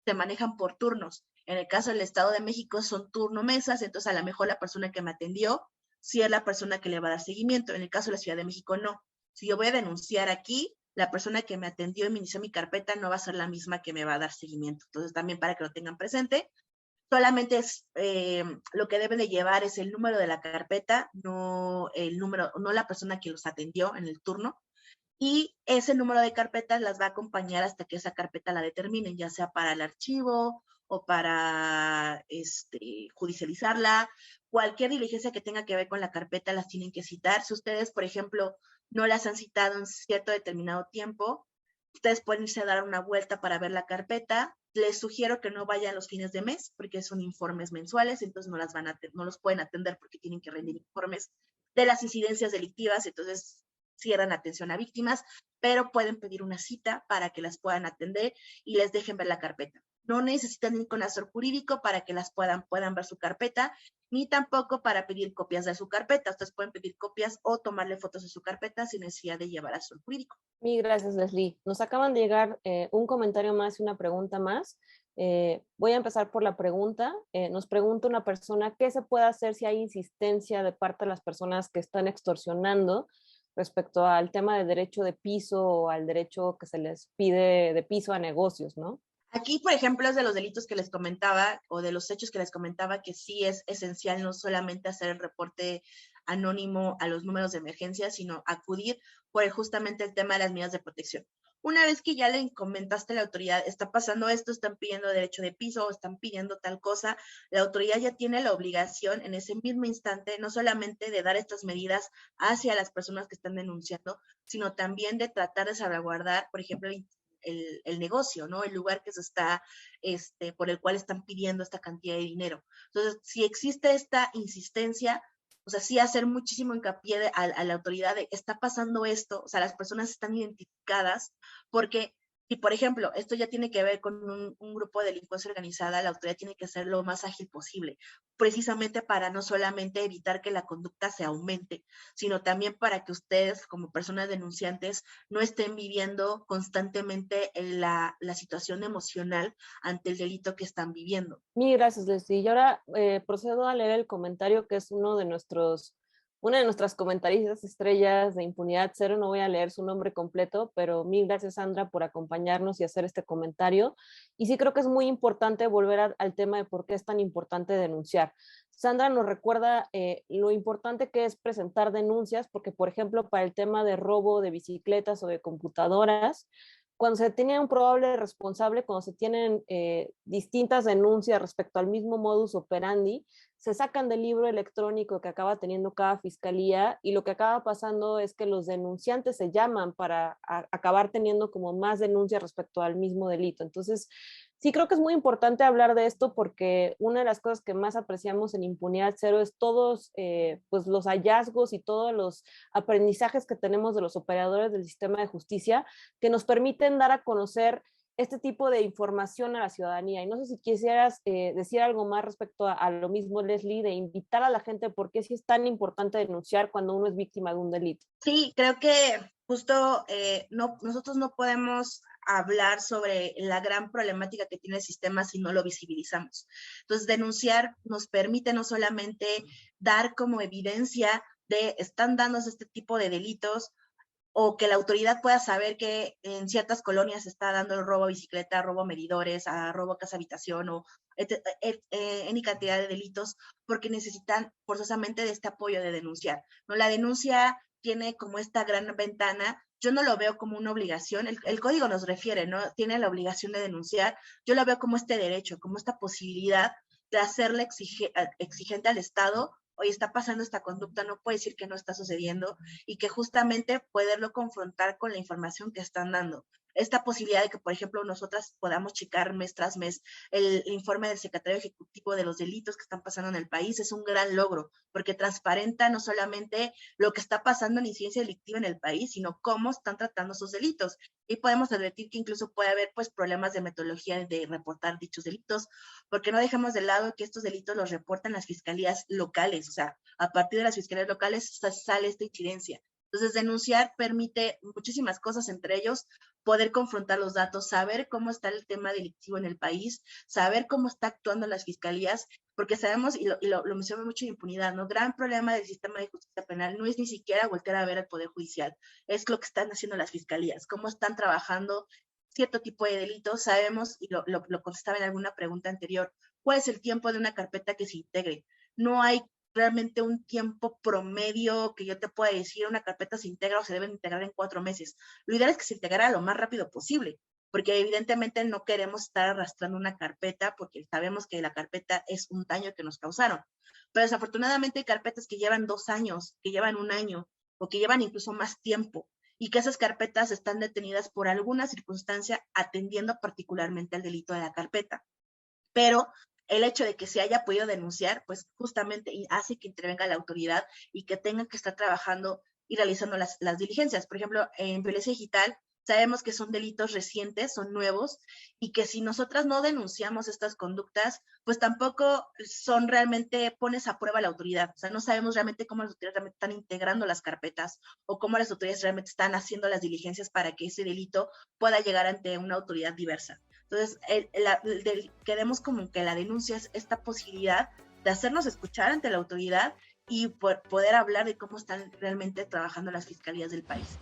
Se manejan por turnos. En el caso del Estado de México son turno mesas, entonces a lo mejor la persona que me atendió sí es la persona que le va a dar seguimiento. En el caso de la Ciudad de México no. Si yo voy a denunciar aquí, la persona que me atendió y me inició mi carpeta no va a ser la misma que me va a dar seguimiento. Entonces también para que lo tengan presente, solamente es lo que deben de llevar es el número de la carpeta, no el número, no la persona que los atendió en el turno. Y ese número de carpetas las va a acompañar hasta que esa carpeta la determinen, ya sea para el archivo o para judicializarla. Cualquier diligencia que tenga que ver con la carpeta las tienen que citar. Si ustedes, por ejemplo, no las han citado en cierto determinado tiempo, ustedes pueden irse a dar una vuelta para ver la carpeta. Les sugiero que no vayan los fines de mes porque son informes mensuales, entonces no los pueden atender porque tienen que rendir informes de las incidencias delictivas, entonces cierran atención a víctimas, pero pueden pedir una cita para que las puedan atender y les dejen ver la carpeta. No necesitan ir con asesor jurídico para que las puedan ver su carpeta, ni tampoco para pedir copias de su carpeta. Ustedes pueden pedir copias o tomarle fotos de su carpeta sin necesidad de llevar asesor jurídico. Mil gracias, Leslie. Nos acaban de llegar un comentario más y una pregunta más. Voy a empezar por la pregunta. Nos pregunta una persona, ¿qué se puede hacer si hay insistencia de parte de las personas que están extorsionando respecto al tema de derecho de piso o al derecho que se les pide de piso a negocios, ¿no? Aquí, por ejemplo, es de los delitos que les comentaba o de los hechos que les comentaba que sí es esencial no solamente hacer el reporte anónimo a los números de emergencia, sino acudir por justamente el tema de las medidas de protección. Una vez que ya le comentaste a la autoridad, está pasando esto, están pidiendo derecho de piso, o están pidiendo tal cosa, la autoridad ya tiene la obligación en ese mismo instante, no solamente de dar estas medidas hacia las personas que están denunciando, sino también de tratar de salvaguardar, por ejemplo, el negocio, ¿no? El lugar que se está, por el cual están pidiendo esta cantidad de dinero. Entonces, si existe esta insistencia, o sea, sí hacer muchísimo hincapié a la autoridad de, está pasando esto, o sea, las personas están identificadas, porque si, por ejemplo, esto ya tiene que ver con un grupo de delincuencia organizada, la autoridad tiene que ser lo más ágil posible, precisamente para no solamente evitar que la conducta se aumente, sino también para que ustedes, como personas denunciantes, no estén viviendo constantemente la situación emocional ante el delito que están viviendo. Mil gracias, Leslie. Y ahora procedo a leer el comentario que es una de nuestras comentaristas estrellas de Impunidad Cero. No voy a leer su nombre completo, pero mil gracias, Sandra, por acompañarnos y hacer este comentario. Y sí creo que es muy importante volver al tema de por qué es tan importante denunciar. Sandra nos recuerda lo importante que es presentar denuncias, porque, por ejemplo, para el tema de robo de bicicletas o de computadoras, cuando se tiene un probable responsable, cuando se tienen distintas denuncias respecto al mismo modus operandi, se sacan del libro electrónico que acaba teniendo cada fiscalía y lo que acaba pasando es que los denunciantes se llaman para acabar teniendo como más denuncias respecto al mismo delito. Entonces, sí creo que es muy importante hablar de esto porque una de las cosas que más apreciamos en Impunidad Cero es todos pues los hallazgos y todos los aprendizajes que tenemos de los operadores del sistema de justicia que nos permiten dar a conocer este tipo de información a la ciudadanía. Y no sé si quisieras decir algo más respecto a lo mismo, Leslie, de invitar a la gente por qué sí es tan importante denunciar cuando uno es víctima de un delito. Sí, creo que justo nosotros no podemos hablar sobre la gran problemática que tiene el sistema si no lo visibilizamos. Entonces, denunciar nos permite no solamente dar como evidencia de están dándose este tipo de delitos, o que la autoridad pueda saber que en ciertas colonias se está dando el robo a bicicleta, robo a medidores, a robo a casa habitación o any cantidad de delitos, porque necesitan forzosamente de este apoyo de denunciar, ¿no? La denuncia tiene como esta gran ventana, yo no lo veo como una obligación, el código nos refiere, ¿no? Tiene la obligación de denunciar, yo lo veo como este derecho, como esta posibilidad de hacerle exigente al Estado, oye, está pasando esta conducta, no puede decir que no está sucediendo, y que justamente poderlo confrontar con la información que están dando. Esta posibilidad de que, por ejemplo, nosotras podamos checar mes tras mes el informe del secretario ejecutivo de los delitos que están pasando en el país es un gran logro, porque transparenta no solamente lo que está pasando en incidencia delictiva en el país, sino cómo están tratando esos delitos. Y podemos advertir que incluso puede haber pues problemas de metodología de reportar dichos delitos, porque no dejamos de lado que estos delitos los reportan las fiscalías locales, o sea, a partir de las fiscalías locales sale esta incidencia. Entonces, denunciar permite muchísimas cosas, entre ellos poder confrontar los datos, saber cómo está el tema delictivo en el país, saber cómo está actuando las fiscalías, porque sabemos, y lo menciono mucho, impunidad, ¿no? Gran problema del sistema de justicia penal no es ni siquiera voltear a ver al Poder Judicial, es lo que están haciendo las fiscalías, cómo están trabajando cierto tipo de delitos. Sabemos, y lo contestaba en alguna pregunta anterior, ¿cuál es el tiempo de una carpeta que se integre? No hay realmente un tiempo promedio que yo te pueda decir una carpeta se integra o se debe integrar en 4 meses. Lo ideal es que se integrara lo más rápido posible, porque evidentemente no queremos estar arrastrando una carpeta porque sabemos que la carpeta es un daño que nos causaron. Pero desafortunadamente hay carpetas que llevan 2 años, que llevan 1 año o que llevan incluso más tiempo y que esas carpetas están detenidas por alguna circunstancia atendiendo particularmente al delito de la carpeta. Pero el hecho de que se haya podido denunciar, pues justamente hace que intervenga la autoridad y que tengan que estar trabajando y realizando las diligencias. Por ejemplo, en violencia digital sabemos que son delitos recientes, son nuevos, y que si nosotras no denunciamos estas conductas, pues tampoco son realmente, pones a prueba la autoridad. O sea, no sabemos realmente cómo las autoridades realmente están integrando las carpetas o cómo las autoridades realmente están haciendo las diligencias para que ese delito pueda llegar ante una autoridad diversa. Entonces, queremos como que la denuncia es esta posibilidad de hacernos escuchar ante la autoridad y poder hablar de cómo están realmente trabajando las fiscalías del país.